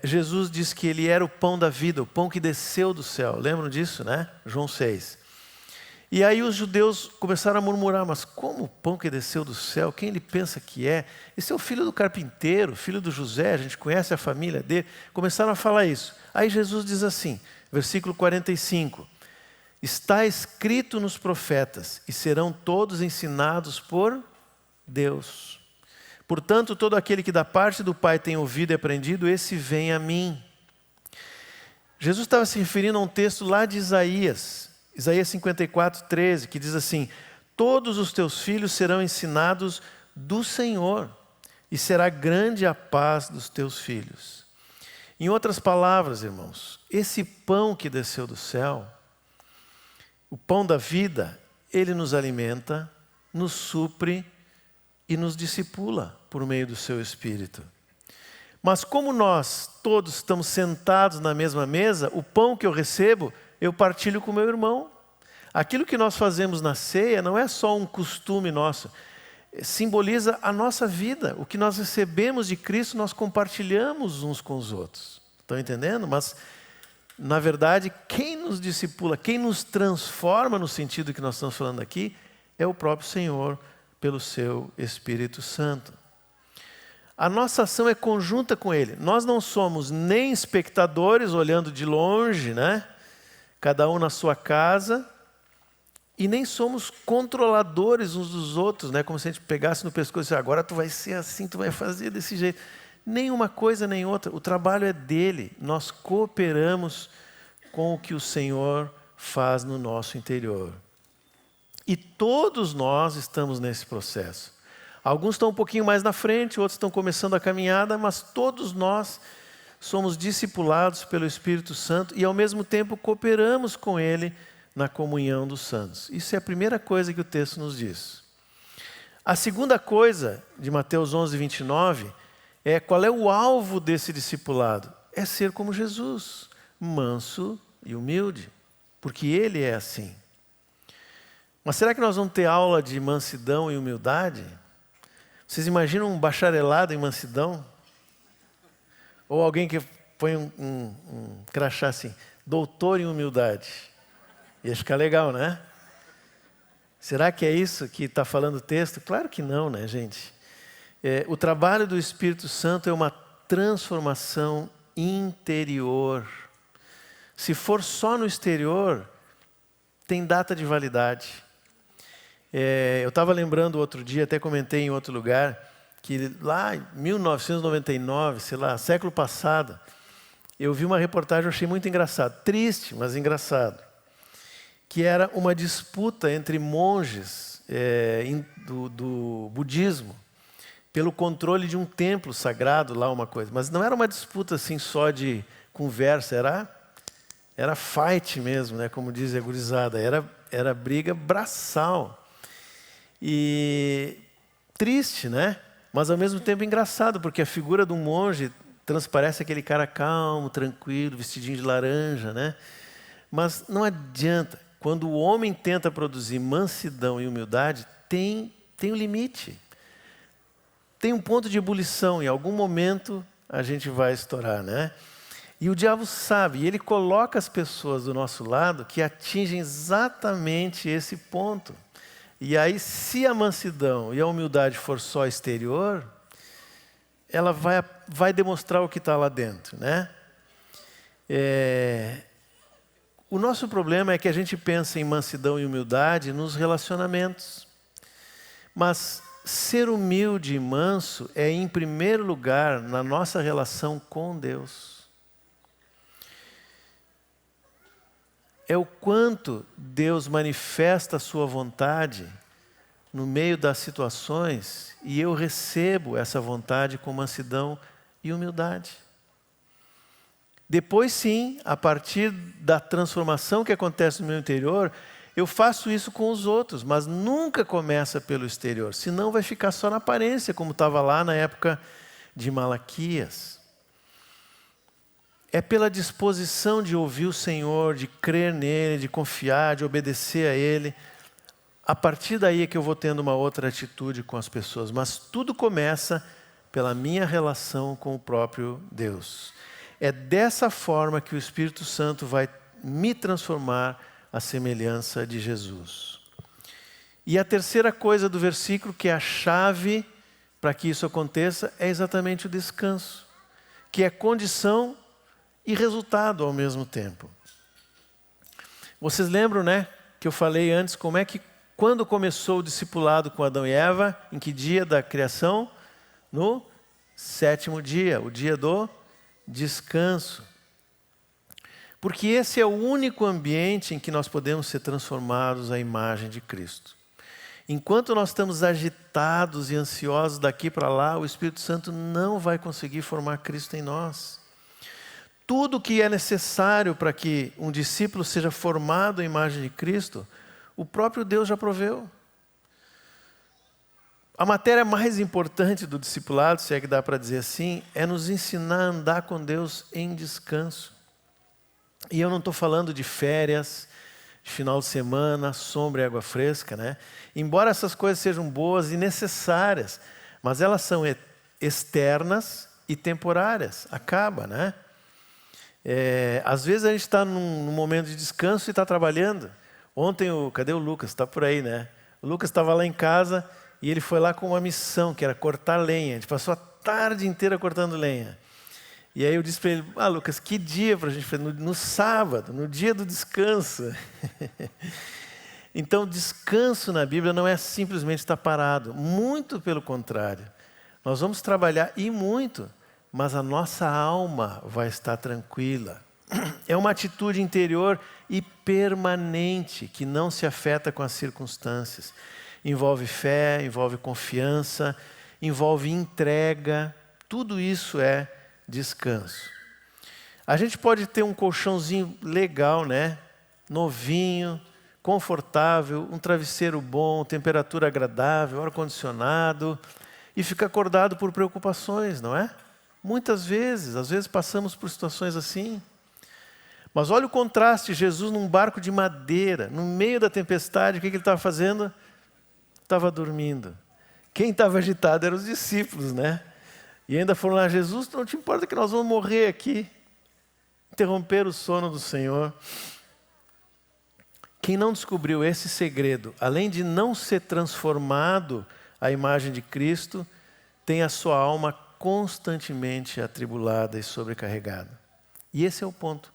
Jesus diz que ele era o pão da vida, o pão que desceu do céu. Lembram disso, né? João 6. E aí os judeus começaram a murmurar, mas como o pão que desceu do céu? Quem ele pensa que é? Esse é o filho do carpinteiro, filho do José, a gente conhece a família dele. Começaram a falar isso. Aí Jesus diz assim, versículo 45. Está escrito nos profetas, e serão todos ensinados por Deus. Portanto, todo aquele que da parte do Pai tem ouvido e aprendido, esse vem a mim. Jesus estava se referindo a um texto lá de Isaías 54, 13, que diz assim, todos os teus filhos serão ensinados do Senhor, e será grande a paz dos teus filhos. Em outras palavras, irmãos, esse pão que desceu do céu, o pão da vida, ele nos alimenta, nos supre e nos discipula por meio do seu Espírito. Mas como nós todos estamos sentados na mesma mesa, o pão que eu recebo, eu partilho com o meu irmão. Aquilo que nós fazemos na ceia não é só um costume nosso, simboliza a nossa vida. O que nós recebemos de Cristo, nós compartilhamos uns com os outros. Estão entendendo? Mas, na verdade, quem nos discipula, quem nos transforma no sentido que nós estamos falando aqui, é o próprio Senhor, pelo seu Espírito Santo. A nossa ação é conjunta com Ele. Nós não somos nem espectadores olhando de longe, né? Cada um na sua casa, E nem somos controladores uns dos outros, né? Como se a gente pegasse no pescoço e dissesse, agora tu vai ser assim, tu vai fazer desse jeito. Nem uma coisa nem outra. O trabalho é dele. Nós cooperamos com o que o Senhor faz no nosso interior. E todos nós estamos nesse processo. Alguns estão um pouquinho mais na frente, outros estão começando a caminhada, mas todos nós somos discipulados pelo Espírito Santo e ao mesmo tempo cooperamos com Ele na comunhão dos santos. Isso é a primeira coisa que o texto nos diz. A segunda coisa, de Mateus 11, 29, é qual é o alvo desse discipulado? É ser como Jesus, manso e humilde, porque Ele é assim. Mas será que nós vamos ter aula de mansidão e humildade? Vocês imaginam um bacharelado em mansidão? Ou alguém que põe um crachá assim, doutor em humildade? Ia ficar legal, né? Será que é isso que está falando o texto? Claro que não, né, gente? O trabalho do Espírito Santo é uma transformação interior. Se for só no exterior, tem data de validade. Eu estava lembrando outro dia, até comentei em outro lugar, que lá em 1999, sei lá, século passado, eu vi uma reportagem, eu achei muito engraçado, triste, mas engraçado, que era uma disputa entre monges do budismo pelo controle de um templo sagrado lá, uma coisa. Mas não era uma disputa assim só de conversa, era fight mesmo, né, como diz a gurizada, era briga braçal. E triste, né? Mas ao mesmo tempo engraçado, porque a figura de um monge transparece aquele cara calmo, tranquilo, vestidinho de laranja, né? Mas não adianta. Quando o homem tenta produzir mansidão e humildade, tem um limite. Tem um ponto de ebulição, em algum momento a gente vai estourar, né? E o diabo sabe, e ele coloca as pessoas do nosso lado que atingem exatamente esse ponto. E aí, se a mansidão e a humildade for só exterior, ela vai demonstrar o que está lá dentro, né? O nosso problema é que a gente pensa em mansidão e humildade nos relacionamentos. Mas ser humilde e manso é, em primeiro lugar, na nossa relação com Deus. É o quanto Deus manifesta a sua vontade no meio das situações e eu recebo essa vontade com mansidão e humildade. Depois sim, a partir da transformação que acontece no meu interior, eu faço isso com os outros, mas nunca começa pelo exterior, senão vai ficar só na aparência, como estava lá na época de Malaquias. É pela disposição de ouvir o Senhor, de crer nele, de confiar, de obedecer a Ele. A partir daí é que eu vou tendo uma outra atitude com as pessoas, mas tudo começa pela minha relação com o próprio Deus. É dessa forma que o Espírito Santo vai me transformar à semelhança de Jesus. E a terceira coisa do versículo, que é a chave para que isso aconteça, é exatamente o descanso, que é condição e resultado ao mesmo tempo. Vocês lembram, né, que eu falei antes como é que quando começou o discipulado com Adão e Eva, em que dia da criação? No 7º dia, o dia do descanso. Porque esse é o único ambiente em que nós podemos ser transformados à imagem de Cristo. Enquanto nós estamos agitados e ansiosos daqui para lá, o Espírito Santo não vai conseguir formar Cristo em nós. Tudo que é necessário para que um discípulo seja formado à imagem de Cristo, o próprio Deus já proveu. A matéria mais importante do discipulado, se é que dá para dizer assim, é nos ensinar a andar com Deus em descanso. E eu não estou falando de férias, de final de semana, sombra e água fresca, né? Embora essas coisas sejam boas e necessárias, mas elas são externas e temporárias. Acaba, né? Às vezes a gente está num momento de descanso e está trabalhando. Ontem, cadê o Lucas? Está por aí, né? O Lucas estava lá em casa e ele foi lá com uma missão, que era cortar lenha. A gente passou a tarde inteira cortando lenha. E aí eu disse para ele, Lucas, que dia para a gente fazer? No sábado, no dia do descanso. Então, descanso na Bíblia não é simplesmente estar parado. Muito pelo contrário. Nós vamos trabalhar e muito, mas a nossa alma vai estar tranquila. É uma atitude interior e permanente, que não se afeta com as circunstâncias. Envolve fé, envolve confiança, envolve entrega. Tudo isso é descanso. A gente pode ter um colchãozinho legal, né? Novinho, confortável, um travesseiro bom, temperatura agradável, ar-condicionado, e ficar acordado por preocupações, não é? Muitas vezes, às vezes passamos por situações assim. Mas olha o contraste, Jesus num barco de madeira, no meio da tempestade, o que ele estava fazendo? Estava dormindo. Quem estava agitado eram os discípulos, né? E ainda foram lá, Jesus, não te importa que nós vamos morrer aqui. Interromper o sono do Senhor. Quem não descobriu esse segredo, além de não ser transformado à imagem de Cristo, tem a sua alma constantemente atribulada e sobrecarregada. E esse é o ponto.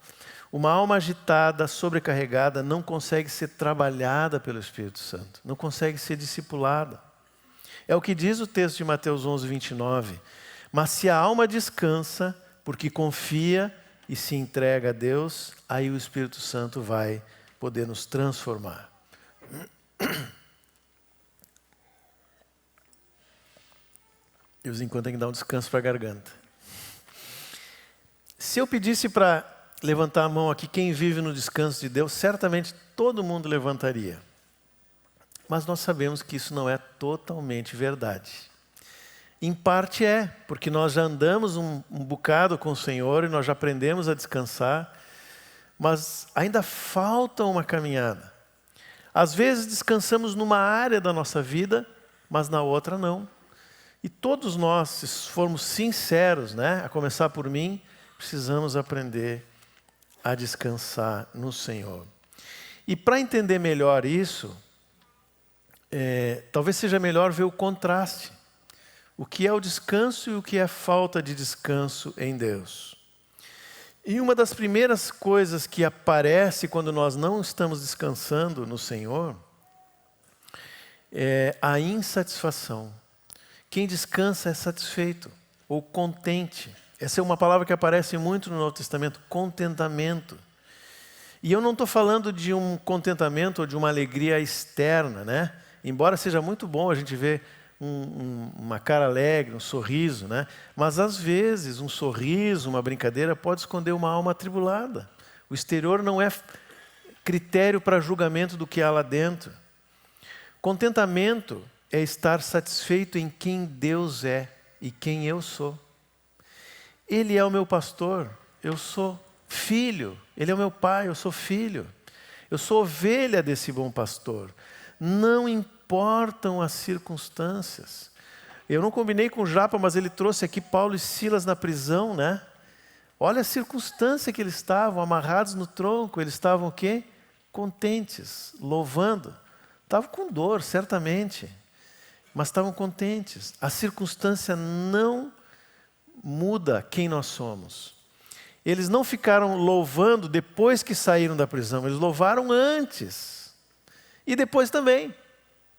Uma alma agitada, sobrecarregada, não consegue ser trabalhada pelo Espírito Santo, não consegue ser discipulada. É o que diz o texto de Mateus 11, 29. Mas se a alma descansa, porque confia e se entrega a Deus, aí o Espírito Santo vai poder nos transformar. De vez em quando tem que dar um descanso para a garganta. Se eu pedisse para levantar a mão aqui quem vive no descanso de Deus, certamente todo mundo levantaria. Mas nós sabemos que isso não é totalmente verdade. Em parte é, porque nós já andamos um bocado com o Senhor e nós já aprendemos a descansar, mas ainda falta uma caminhada. Às vezes descansamos numa área da nossa vida, mas na outra não. E todos nós, se formos sinceros, né, a começar por mim, precisamos aprender a descansar no Senhor. E para entender melhor isso, talvez seja melhor ver o contraste. O que é o descanso e o que é a falta de descanso em Deus. E uma das primeiras coisas que aparece quando nós não estamos descansando no Senhor é a insatisfação. Quem descansa é satisfeito ou contente. Essa é uma palavra que aparece muito no Novo Testamento, contentamento. E eu não estou falando de um contentamento ou de uma alegria externa, né? Embora seja muito bom a gente ver uma cara alegre, um sorriso, né? Mas às vezes um sorriso, uma brincadeira pode esconder uma alma atribulada. O exterior não é critério para julgamento do que há lá dentro. Contentamento é estar satisfeito em quem Deus é e quem eu sou. Ele é o meu pastor, eu sou filho. Ele é o meu pai, eu sou filho. Eu sou ovelha desse bom pastor. Não importam as circunstâncias. Eu não combinei com o Japa, mas ele trouxe aqui Paulo e Silas na prisão, né? Olha a circunstância que eles estavam, amarrados no tronco. Eles estavam o quê? Contentes, louvando. Estavam com dor, certamente, mas estavam contentes. A circunstância não muda quem nós somos. Eles não ficaram louvando depois que saíram da prisão, eles louvaram antes. E depois também,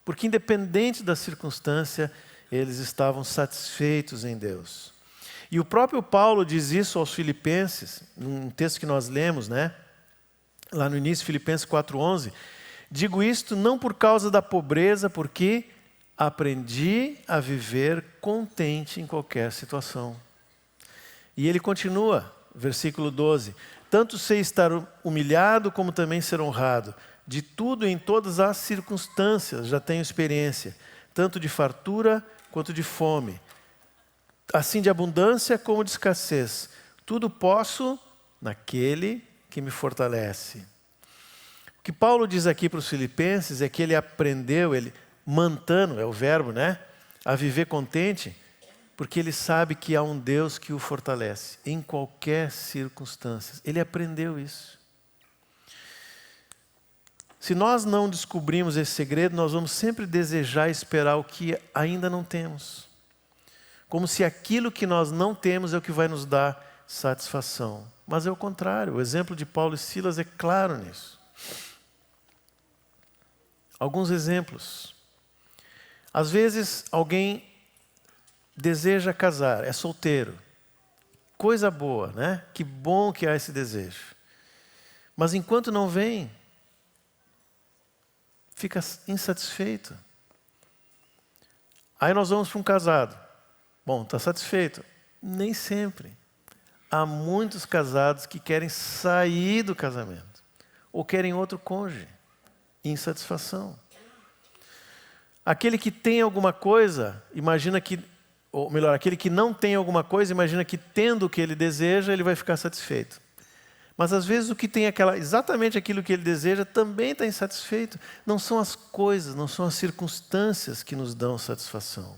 porque independente da circunstância, eles estavam satisfeitos em Deus. E o próprio Paulo diz isso aos Filipenses, num texto que nós lemos, né? Lá no início, Filipenses 4:11. Digo isto não por causa da pobreza, porque aprendi a viver contente em qualquer situação. E ele continua, versículo 12. Tanto sei estar humilhado como também ser honrado. De tudo em todas as circunstâncias já tenho experiência, tanto de fartura quanto de fome, assim de abundância como de escassez. Tudo posso naquele que me fortalece. O que Paulo diz aqui para os filipenses é que ele aprendeu, mantando, é o verbo, né? A viver contente, porque ele sabe que há um Deus que o fortalece em qualquer circunstância. Ele aprendeu isso. Se nós não descobrimos esse segredo, nós vamos sempre desejar esperar o que ainda não temos. Como se aquilo que nós não temos é o que vai nos dar satisfação. Mas é o contrário, o exemplo de Paulo e Silas é claro nisso. Alguns exemplos. Às vezes alguém deseja casar, é solteiro. Coisa boa, né? Que bom que há esse desejo. Mas enquanto não vem, fica insatisfeito. Aí nós vamos para um casado. Bom, está satisfeito? Nem sempre. Há muitos casados que querem sair do casamento. Ou querem outro cônjuge. Insatisfação. Aquele que tem alguma coisa, imagina que... Ou melhor, aquele que não tem alguma coisa, imagina que tendo o que ele deseja, ele vai ficar satisfeito. Mas às vezes o que tem exatamente aquilo que ele deseja também está insatisfeito. Não são as coisas, não são as circunstâncias que nos dão satisfação.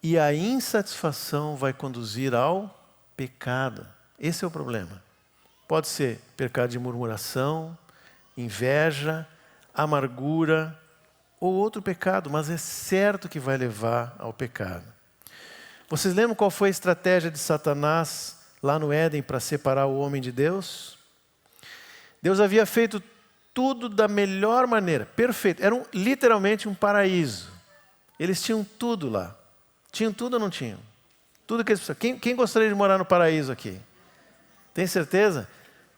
E a insatisfação vai conduzir ao pecado. Esse é o problema. Pode ser pecado de murmuração, inveja, amargura ou outro pecado, mas é certo que vai levar ao pecado. Vocês lembram qual foi a estratégia de Satanás lá no Éden para separar o homem de Deus? Deus havia feito tudo da melhor maneira, perfeito. Era literalmente um paraíso. Eles tinham tudo lá. Tinham tudo ou não tinham? Tudo que eles precisavam. Quem gostaria de morar no paraíso aqui? Tem certeza?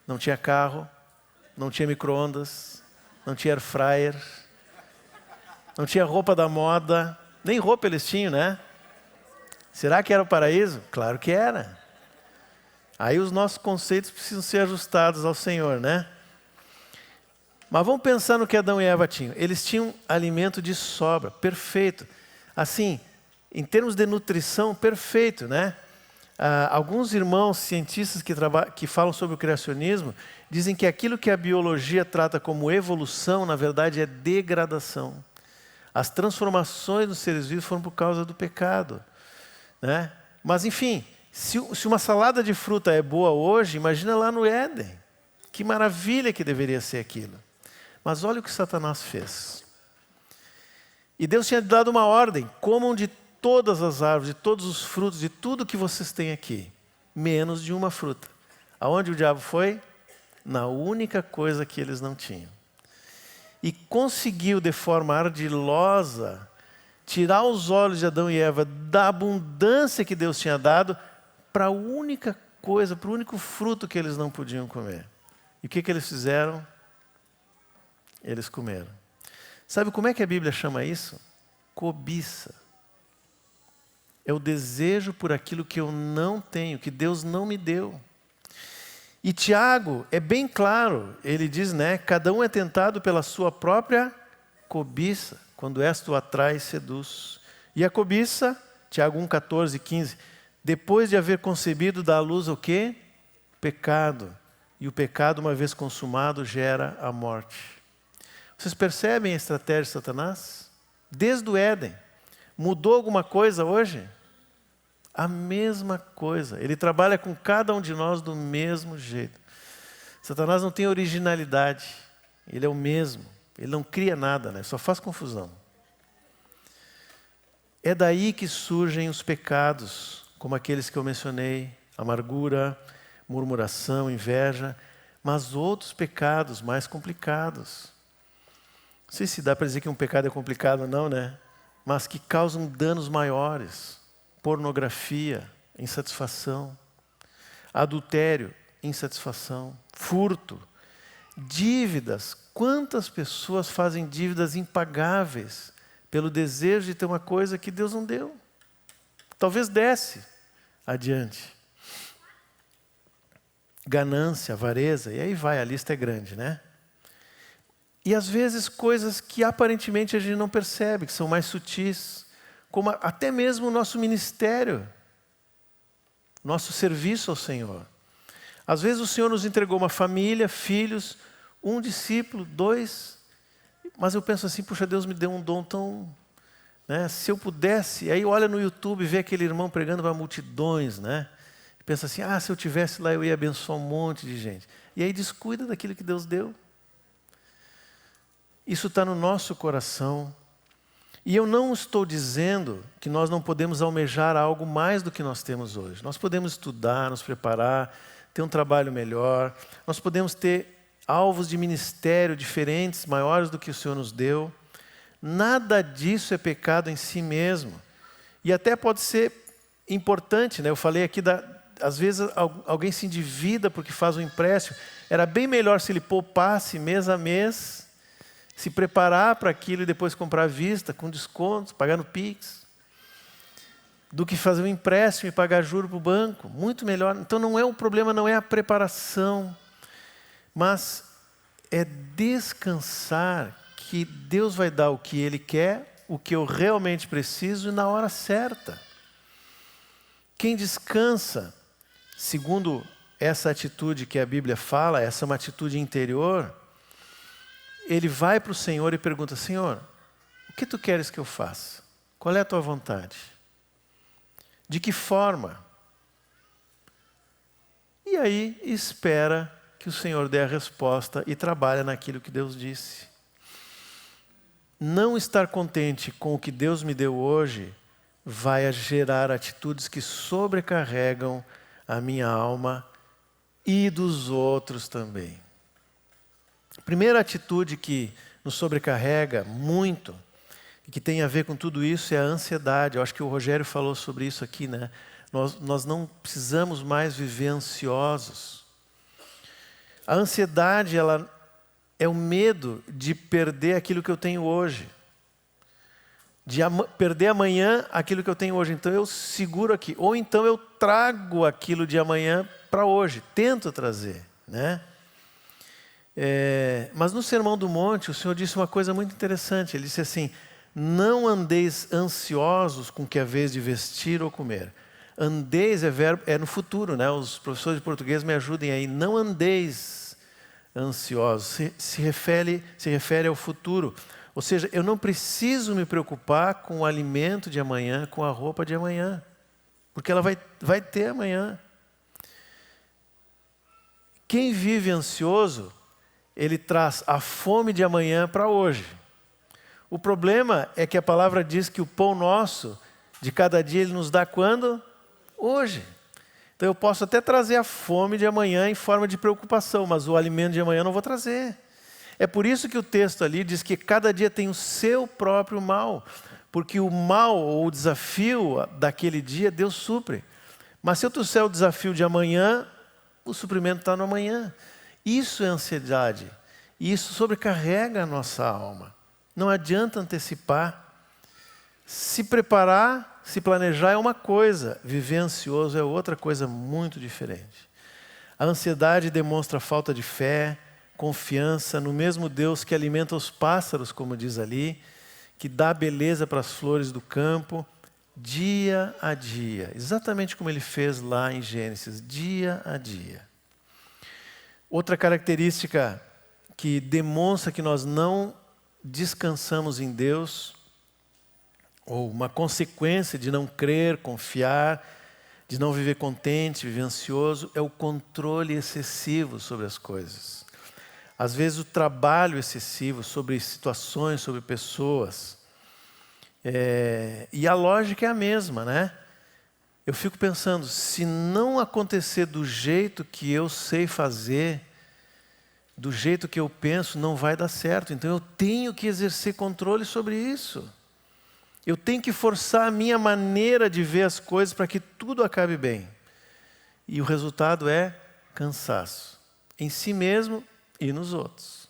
Não tinha carro, não tinha micro-ondas, não tinha air fryer, não tinha roupa da moda, nem roupa eles tinham, né? Será que era o paraíso? Claro que era. Aí os nossos conceitos precisam ser ajustados ao Senhor, né? Mas vamos pensar no que Adão e Eva tinham. Eles tinham alimento de sobra, perfeito. Assim, em termos de nutrição, perfeito, né? Alguns irmãos cientistas que falam sobre o criacionismo dizem que aquilo que a biologia trata como evolução, na verdade, é degradação. As transformações dos seres vivos foram por causa do pecado, né? Mas, enfim, se uma salada de fruta é boa hoje, imagina lá no Éden. Que maravilha que deveria ser aquilo. Mas olha o que Satanás fez. E Deus tinha dado uma ordem: comam de todas as árvores, de todos os frutos, de tudo que vocês têm aqui, menos de uma fruta. Aonde o diabo foi? Na única coisa que eles não tinham. E conseguiu, de forma ardilosa, tirar os olhos de Adão e Eva da abundância que Deus tinha dado para a única coisa, para o único fruto que eles não podiam comer. E o que eles fizeram? Eles comeram. Sabe como é que a Bíblia chama isso? Cobiça. É o desejo por aquilo que eu não tenho, que Deus não me deu. E Tiago é bem claro, ele diz, né? Cada um é tentado pela sua própria cobiça, quando esta o atrai e seduz. E a cobiça, Tiago 1, 14 e 15, depois de haver concebido, dá à luz o quê? Pecado. E o pecado, uma vez consumado, gera a morte. Vocês percebem a estratégia de Satanás? Desde o Éden. Mudou alguma coisa hoje? A mesma coisa. Ele trabalha com cada um de nós do mesmo jeito. Satanás não tem originalidade. Ele é o mesmo. Ele não cria nada, né? Só faz confusão. É daí que surgem os pecados, como aqueles que eu mencionei: amargura, murmuração, inveja, mas outros pecados mais complicados. Não sei se dá para dizer que um pecado é complicado ou não, né? Mas que causam danos maiores. Pornografia, insatisfação. Adultério, insatisfação. Furto. Dívidas. Quantas pessoas fazem dívidas impagáveis pelo desejo de ter uma coisa que Deus não deu? Talvez desse adiante. Ganância, avareza, e aí vai, a lista é grande, né? E às vezes coisas que aparentemente a gente não percebe, que são mais sutis, como até mesmo o nosso ministério, nosso serviço ao Senhor. Às vezes o Senhor nos entregou uma família, filhos, um discípulo, 2, mas eu penso assim: puxa, Deus me deu um dom tão... né? Se eu pudesse, aí olha no YouTube e vê aquele irmão pregando para multidões, né? E pensa assim: se eu tivesse lá eu ia abençoar um monte de gente. E aí descuida daquilo que Deus deu. Isso está no nosso coração. E eu não estou dizendo que nós não podemos almejar algo mais do que nós temos hoje. Nós podemos estudar, nos preparar, ter um trabalho melhor. Nós podemos ter alvos de ministério diferentes, maiores do que o Senhor nos deu. Nada disso é pecado em si mesmo. E até pode ser importante, né? Eu falei aqui, às vezes alguém se endivida porque faz um empréstimo. Era bem melhor se ele poupasse mês a mês, se preparar para aquilo e depois comprar à vista, com descontos, pagar no Pix, do que fazer um empréstimo e pagar juro para o banco. Muito melhor. Então não é o problema, não é a preparação, mas é descansar que Deus vai dar o que Ele quer, o que eu realmente preciso e na hora certa. Quem descansa, segundo essa atitude que a Bíblia fala, essa é uma atitude interior, ele vai para o Senhor e pergunta: Senhor, o que Tu queres que eu faça? Qual é a Tua vontade? De que forma? E aí espera que o Senhor dê a resposta e trabalha naquilo que Deus disse. Não estar contente com o que Deus me deu hoje vai gerar atitudes que sobrecarregam a minha alma e dos outros também. A primeira atitude que nos sobrecarrega muito e que tem a ver com tudo isso é a ansiedade. Eu acho que o Rogério falou sobre isso aqui, né? Nós não precisamos mais viver ansiosos. A ansiedade, ela é o medo de perder aquilo que eu tenho hoje. De perder amanhã aquilo que eu tenho hoje. Então eu seguro aqui. Ou então eu trago aquilo de amanhã para hoje. Tento trazer, né? Mas no Sermão do Monte, o Senhor disse uma coisa muito interessante. Ele disse assim: não andeis ansiosos com o que é vez de vestir ou comer. Andeis é no futuro, né? Os professores de português me ajudem aí. Não andeis ansiosos. Se refere ao futuro. Ou seja, eu não preciso me preocupar com o alimento de amanhã, com a roupa de amanhã. Porque ela vai ter amanhã. Quem vive ansioso, ele traz a fome de amanhã para hoje. O problema é que a palavra diz que o pão nosso, de cada dia, Ele nos dá quando? Hoje. Então eu posso até trazer a fome de amanhã em forma de preocupação, mas o alimento de amanhã eu não vou trazer. É por isso que o texto ali diz que cada dia tem o seu próprio mal, porque o mal ou o desafio daquele dia Deus supre. Mas se eu trouxer o desafio de amanhã, o suprimento está no amanhã. Isso é ansiedade. E isso sobrecarrega a nossa alma. Não adianta antecipar. Se preparar, se planejar é uma coisa. Viver ansioso é outra coisa muito diferente. A ansiedade demonstra falta de fé, confiança no mesmo Deus que alimenta os pássaros, como diz ali, que dá beleza para as flores do campo, dia a dia. Exatamente como Ele fez lá em Gênesis, dia a dia. Outra característica que demonstra que nós não descansamos em Deus, ou uma consequência de não crer, confiar, de não viver contente, viver ansioso, é o controle excessivo sobre as coisas. Às vezes o trabalho excessivo sobre situações, sobre pessoas. E a lógica é a mesma, né? Eu fico pensando, se não acontecer do jeito que eu sei fazer, do jeito que eu penso, não vai dar certo. Então eu tenho que exercer controle sobre isso. Eu tenho que forçar a minha maneira de ver as coisas para que tudo acabe bem. E o resultado é cansaço. Em si mesmo e nos outros.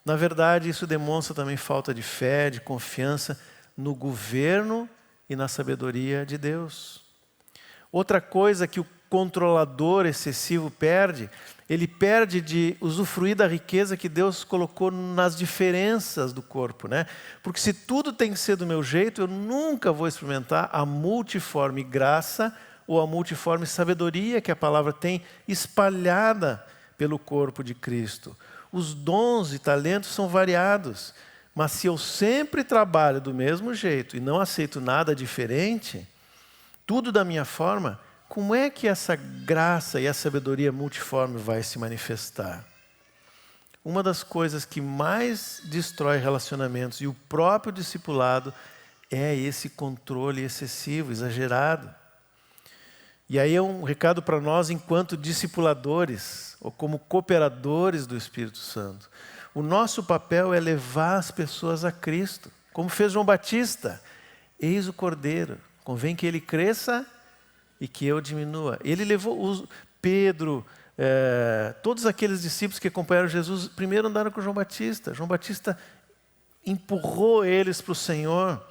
Na verdade, isso demonstra também falta de fé, de confiança no governo e na sabedoria de Deus. Outra coisa que o controlador excessivo perde, ele perde de usufruir da riqueza que Deus colocou nas diferenças do corpo, né? Porque se tudo tem que ser do meu jeito, eu nunca vou experimentar a multiforme graça ou a multiforme sabedoria que a palavra tem espalhada pelo corpo de Cristo. Os dons e talentos são variados, mas se eu sempre trabalho do mesmo jeito e não aceito nada diferente, tudo da minha forma, como é que essa graça e a sabedoria multiforme vai se manifestar? Uma das coisas que mais destrói relacionamentos e o próprio discipulado é esse controle excessivo, exagerado. E aí é um recado para nós enquanto discipuladores, ou como cooperadores do Espírito Santo. O nosso papel é levar as pessoas a Cristo, como fez João Batista. Eis o Cordeiro, convém que ele cresça e que eu diminua. Ele levou Pedro, todos aqueles discípulos que acompanharam Jesus, primeiro andaram com João Batista. João Batista empurrou eles para o Senhor.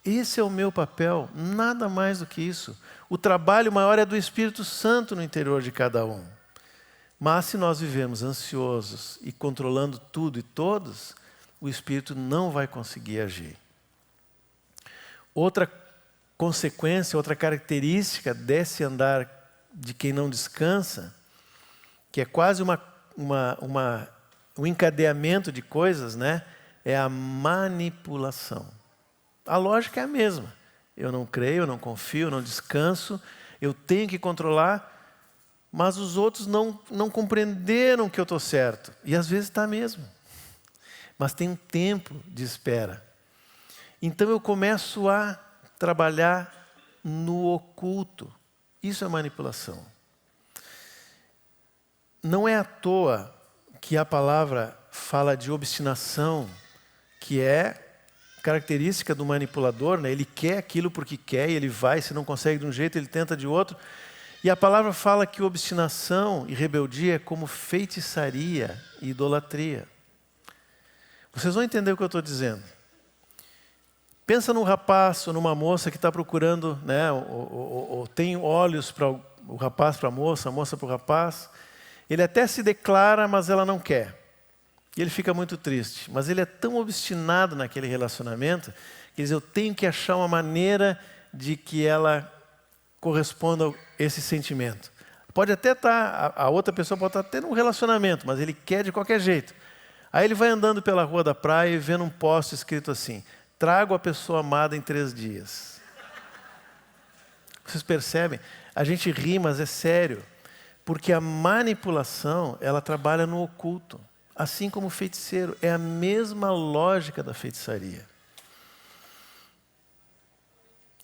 Esse é o meu papel, nada mais do que isso. O trabalho maior é do Espírito Santo no interior de cada um. Mas se nós vivemos ansiosos e controlando tudo e todos, o Espírito não vai conseguir agir. Outra consequência, outra característica desse andar de quem não descansa, que é quase um encadeamento de coisas, né? É a manipulação. A lógica é a mesma. Eu não creio, eu não confio, eu não descanso, eu tenho que controlar, mas os outros não compreenderam que eu estou certo. E às vezes está mesmo. Mas tem um tempo de espera. Então eu começo a trabalhar no oculto. Isso é manipulação. Não é à toa que a palavra fala de obstinação, que é característica do manipulador, né? Ele quer aquilo porque quer e ele vai, se não consegue de um jeito, ele tenta de outro. E a palavra fala que obstinação e rebeldia é como feitiçaria e idolatria. Vocês vão entender o que eu estou dizendo. Pensa num rapaz ou numa moça que está procurando, né, ou tem olhos para o rapaz para a moça para o rapaz. Ele até se declara, mas ela não quer. E ele fica muito triste. Mas ele é tão obstinado naquele relacionamento, que diz, eu tenho que achar uma maneira de que ela corresponda a esse sentimento. Pode até estar, a outra pessoa pode estar tendo um relacionamento, mas ele quer de qualquer jeito. Aí ele vai andando pela rua da praia e vendo um poste escrito assim, trago a pessoa amada em 3 dias. Vocês percebem? A gente ri, mas é sério. Porque a manipulação, ela trabalha no oculto. Assim como o feiticeiro. É a mesma lógica da feitiçaria.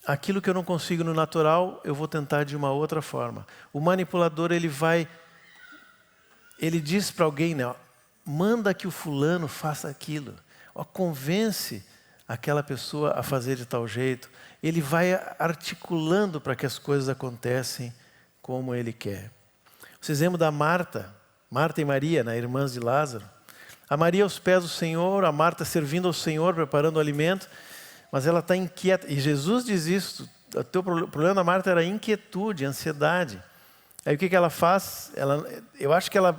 Aquilo que eu não consigo no natural, eu vou tentar de uma outra forma. O manipulador, ele diz para alguém, né, ó, manda que o fulano faça aquilo. Ó, convence aquela pessoa a fazer de tal jeito. Ele vai articulando para que as coisas acontecem como ele quer. Vocês lembram da Marta e Maria, né, irmãs de Lázaro? A Maria aos pés do Senhor, a Marta servindo ao Senhor, preparando o alimento, mas ela está inquieta. E Jesus diz isso, o teu problema da Marta era inquietude, ansiedade. Aí o que ela faz? Eu acho que ela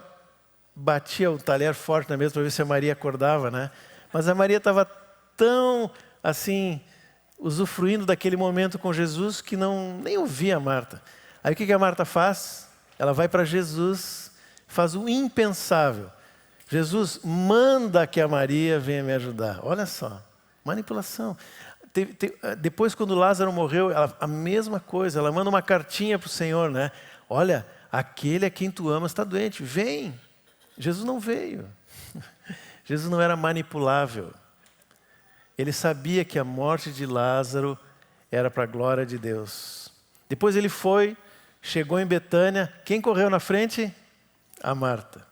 batia o talher forte na mesa para ver se a Maria acordava, né? Mas a Maria estava tão, assim, usufruindo daquele momento com Jesus que nem ouvia a Marta. Aí o que a Marta faz? Ela vai para Jesus, faz o impensável. Jesus, manda que a Maria venha me ajudar. Olha só, manipulação. Depois, quando Lázaro morreu, a mesma coisa. Ela manda uma cartinha para o Senhor, né? Olha, aquele a quem tu amas está doente, vem. Jesus não veio. Jesus não era manipulável. Ele sabia que a morte de Lázaro era para a glória de Deus. Depois ele foi, chegou em Betânia. Quem correu na frente? A Marta.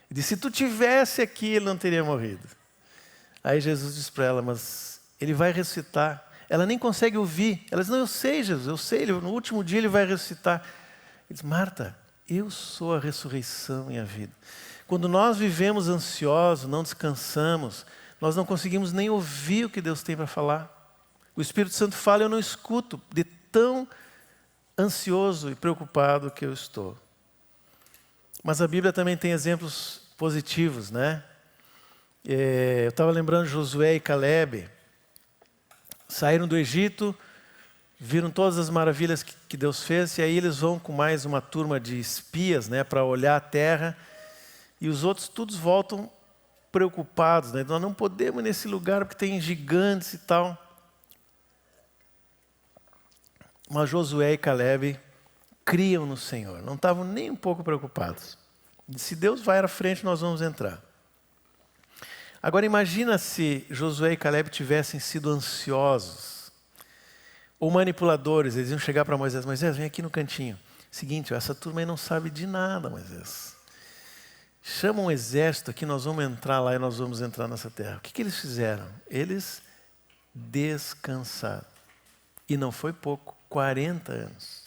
E disse, se tu tivesse aqui, ele não teria morrido. Aí Jesus disse para ela, mas ele vai ressuscitar. Ela nem consegue ouvir. Ela diz, não, eu sei, Jesus, eu sei. No último dia ele vai ressuscitar. Ele diz, Marta, eu sou a ressurreição e a vida. Quando nós vivemos ansiosos, não descansamos, nós não conseguimos nem ouvir o que Deus tem para falar. O Espírito Santo fala e eu não escuto, de tão ansioso e preocupado que eu estou. Mas a Bíblia também tem exemplos positivos, né? Eu estava lembrando de Josué e Calebe. Saíram do Egito, viram todas as maravilhas que Deus fez, e aí eles vão com mais uma turma de espias, né, para olhar a terra, e os outros todos voltam preocupados, né? Nós não podemos ir nesse lugar porque tem gigantes e tal. Mas Josué e Calebe criam no Senhor, não estavam nem um pouco preocupados. Se Deus vai à frente, nós vamos entrar. Agora imagina se Josué e Calebe tivessem sido ansiosos ou manipuladores. Eles iam chegar para Moisés, Moisés, vem aqui no cantinho. Seguinte, essa turma aí não sabe de nada, Moisés. Chama um exército aqui, nós vamos entrar lá e nós vamos entrar nessa terra. O que eles fizeram? Eles descansaram. E não foi pouco, 40 anos.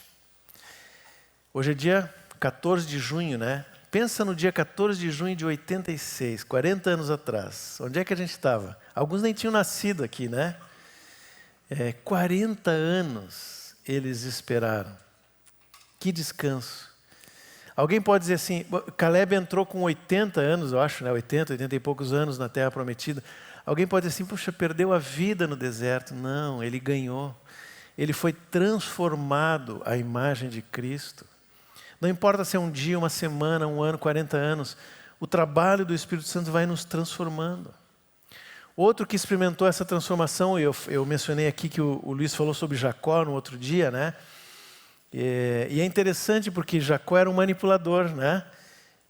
Hoje é dia 14 de junho, né? Pensa no dia 14 de junho de 86, 40 anos atrás. Onde é que a gente estava? Alguns nem tinham nascido aqui, né? 40 anos eles esperaram. Que descanso. Alguém pode dizer assim, Caleb entrou com 80 anos, eu acho, né? 80 e poucos anos na Terra Prometida. Alguém pode dizer assim, puxa, perdeu a vida no deserto. Não, ele ganhou. Ele foi transformado à imagem de Cristo. Não importa se é um dia, uma semana, um ano, 40 anos, o trabalho do Espírito Santo vai nos transformando. Outro que experimentou essa transformação, eu mencionei aqui que o Luiz falou sobre Jacó no outro dia, né? E é interessante porque Jacó era um manipulador, né?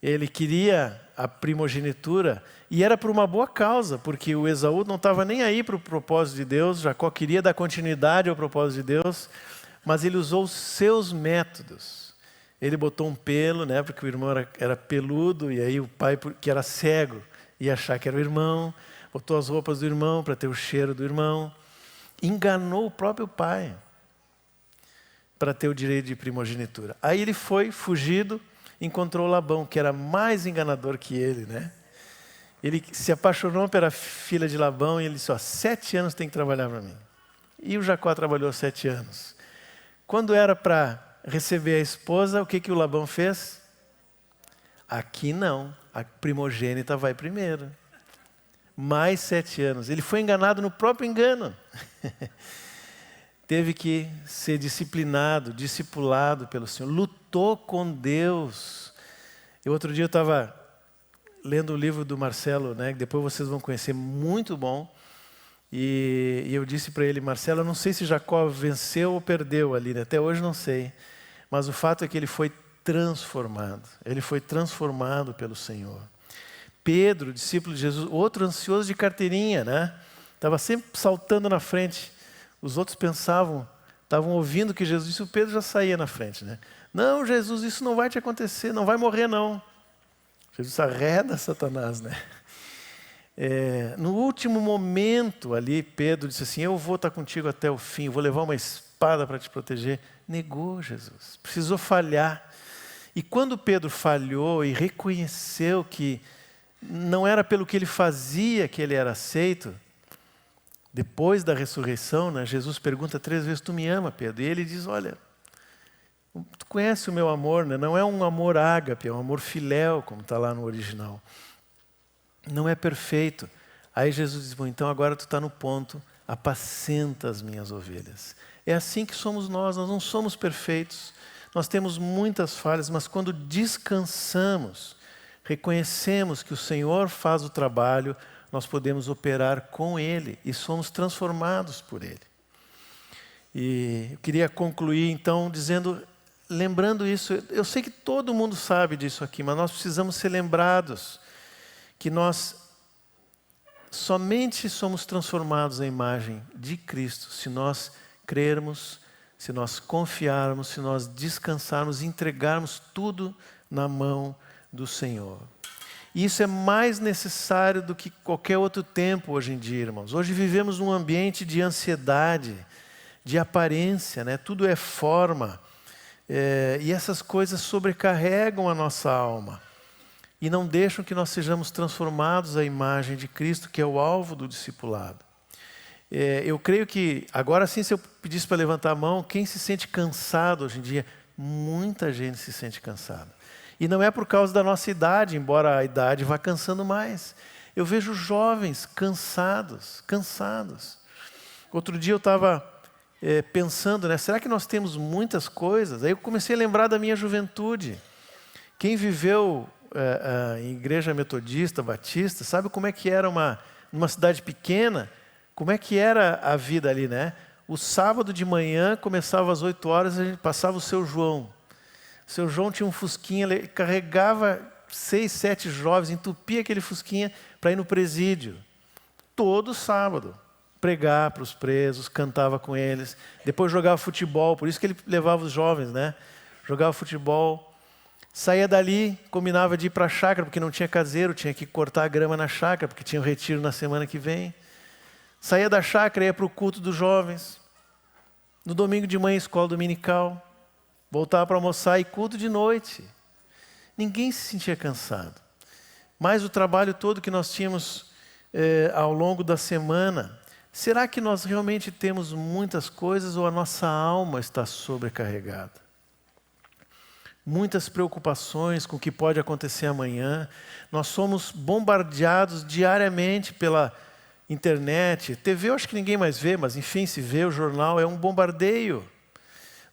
Ele queria a primogenitura e era por uma boa causa, porque o Esaú não estava nem aí para o propósito de Deus, Jacó queria dar continuidade ao propósito de Deus, mas ele usou os seus métodos. Ele botou um pelo, né, porque o irmão era peludo, e aí o pai, que era cego, ia achar que era o irmão, botou as roupas do irmão para ter o cheiro do irmão, enganou o próprio pai para ter o direito de primogenitura. Aí ele foi, fugido, encontrou Labão, que era mais enganador que ele, né? Ele se apaixonou pela filha de Labão e ele disse, 7 anos tem que trabalhar para mim. E o Jacó trabalhou 7 anos. Quando era para receber a esposa, o que o Labão fez? Aqui não, a primogênita vai primeiro. Mais 7 anos. Ele foi enganado no próprio engano. Teve que ser disciplinado, discipulado pelo Senhor. Lutou com Deus. E outro dia eu estava lendo o livro do Marcelo, né, que depois vocês vão conhecer, muito bom. E eu disse para ele, Marcelo, eu não sei se Jacó venceu ou perdeu ali, né? Até hoje não sei. Mas o fato é que ele foi transformado. Ele foi transformado pelo Senhor. Pedro, discípulo de Jesus, outro ansioso de carteirinha, né? Estava sempre saltando na frente. Os outros pensavam, estavam ouvindo que Jesus disse, o Pedro já saía na frente, né? Não, Jesus, isso não vai te acontecer, não vai morrer não. Jesus arreda Satanás, né? No último momento ali, Pedro disse assim, eu vou estar contigo até o fim, vou levar uma espada para te proteger. Negou Jesus, precisou falhar. E quando Pedro falhou e reconheceu que não era pelo que ele fazia que ele era aceito, depois da ressurreição, né, Jesus pergunta 3 vezes, tu me ama, Pedro? E ele diz, olha, tu conhece o meu amor, né? Não é um amor ágape, é um amor filéu, como está lá no original. Não é perfeito. Aí Jesus diz, bom, então agora tu está no ponto, apacenta as minhas ovelhas. É assim que somos nós não somos perfeitos, nós temos muitas falhas, mas quando descansamos, reconhecemos que o Senhor faz o trabalho, nós podemos operar com Ele e somos transformados por Ele. E eu queria concluir então dizendo, lembrando isso, eu sei que todo mundo sabe disso aqui, mas nós precisamos ser lembrados que nós somente somos transformados à imagem de Cristo se nós crermos, se nós confiarmos, se nós descansarmos, entregarmos tudo na mão do Senhor. E isso é mais necessário do que qualquer outro tempo hoje em dia, irmãos. Hoje vivemos num ambiente de ansiedade, de aparência, né? Tudo é forma. E essas coisas sobrecarregam a nossa alma e não deixam que nós sejamos transformados à imagem de Cristo, que é o alvo do discipulado. Eu creio que, agora sim, se eu pedisse para levantar a mão, quem se sente cansado hoje em dia? Muita gente se sente cansada. E não é por causa da nossa idade, embora a idade vá cansando mais. Eu vejo jovens cansados. Outro dia eu estava pensando, né, será que nós temos muitas coisas? Aí eu comecei a lembrar da minha juventude. Quem viveu em igreja metodista, batista, sabe como é que era numa cidade pequena? Como é que era a vida ali, né? O sábado de manhã começava às 8 horas, a gente passava o Seu João. O Seu João tinha um fusquinha, ele carregava 6, 7 jovens, entupia aquele fusquinha para ir no presídio. Todo sábado. Pregar para os presos, cantava com eles. Depois jogava futebol, por isso que ele levava os jovens, né? jogava futebol, saía dali, combinava de ir para a chácara, porque não tinha caseiro, tinha que cortar a grama na chácara, porque tinha o retiro na semana que vem. Saía da chácara, ia para o culto dos jovens. No domingo de manhã, escola dominical. Voltava para almoçar e culto de noite. Ninguém se sentia cansado. Mas o trabalho todo que nós tínhamos ao longo da semana, será que nós realmente temos muitas coisas ou a nossa alma está sobrecarregada? Muitas preocupações com o que pode acontecer amanhã. Nós somos bombardeados diariamente pela internet. TV eu acho que ninguém mais vê, mas enfim, se vê o jornal, é um bombardeio.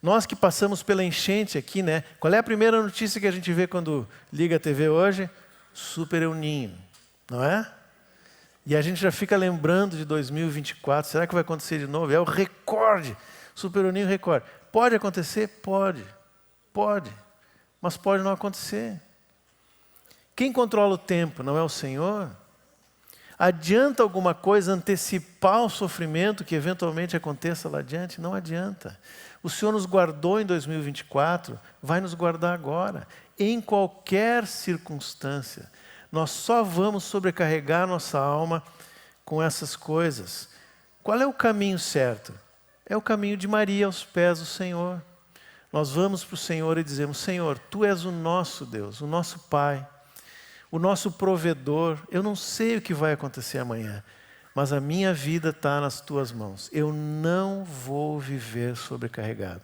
Nós que passamos pela enchente aqui, né? Qual é a primeira notícia que a gente vê quando liga a TV hoje? Super El Niño, não é? E a gente já fica lembrando de 2024. Será que vai acontecer de novo? É o recorde. Super El Niño recorde. Pode acontecer? Pode. Pode. Mas pode não acontecer. Quem controla o tempo não é o Senhor? Adianta alguma coisa antecipar o sofrimento que eventualmente aconteça lá adiante? Não adianta. O Senhor nos guardou em 2024, vai nos guardar agora. Em qualquer circunstância. Nós só vamos sobrecarregar nossa alma com essas coisas. Qual é o caminho certo? É o caminho de Maria aos pés do Senhor. Nós vamos para o Senhor e dizemos: Senhor, Tu és o nosso Deus, o nosso Pai, o nosso provedor. Eu não sei o que vai acontecer amanhã, mas a minha vida está nas Tuas mãos. Eu não vou viver sobrecarregado.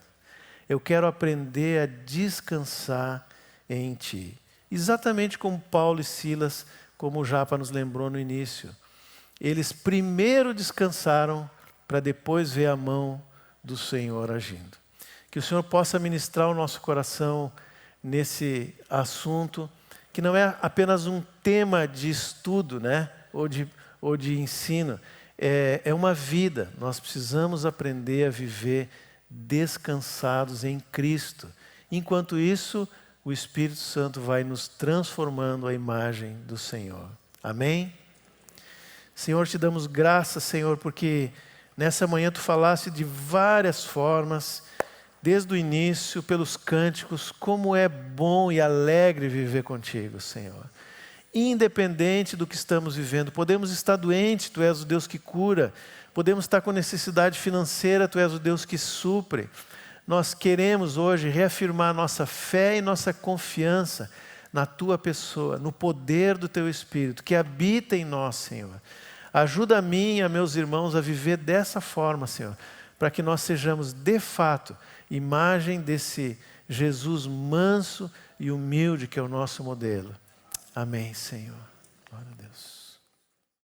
Eu quero aprender a descansar em Ti. Exatamente como Paulo e Silas, como o Japa nos lembrou no início. Eles primeiro descansaram para depois ver a mão do Senhor agindo. Que o Senhor possa ministrar o nosso coração nesse assunto, que não é apenas um tema de estudo, né? ou de ensino, é uma vida. Nós precisamos aprender a viver descansados em Cristo. Enquanto isso, o Espírito Santo vai nos transformando à imagem do Senhor. Amém? Senhor, te damos graças, Senhor, porque nessa manhã Tu falaste de várias formas, desde o início, pelos cânticos, como é bom e alegre viver contigo, Senhor. Independente do que estamos vivendo, podemos estar doentes, Tu és o Deus que cura, podemos estar com necessidade financeira, Tu és o Deus que supre. Nós queremos hoje reafirmar nossa fé e nossa confiança na Tua pessoa, no poder do Teu Espírito, que habita em nós, Senhor. Ajuda a mim e a meus irmãos a viver dessa forma, Senhor, para que nós sejamos, de fato, imagem desse Jesus manso e humilde que é o nosso modelo. Amém, Senhor. Glória a Deus.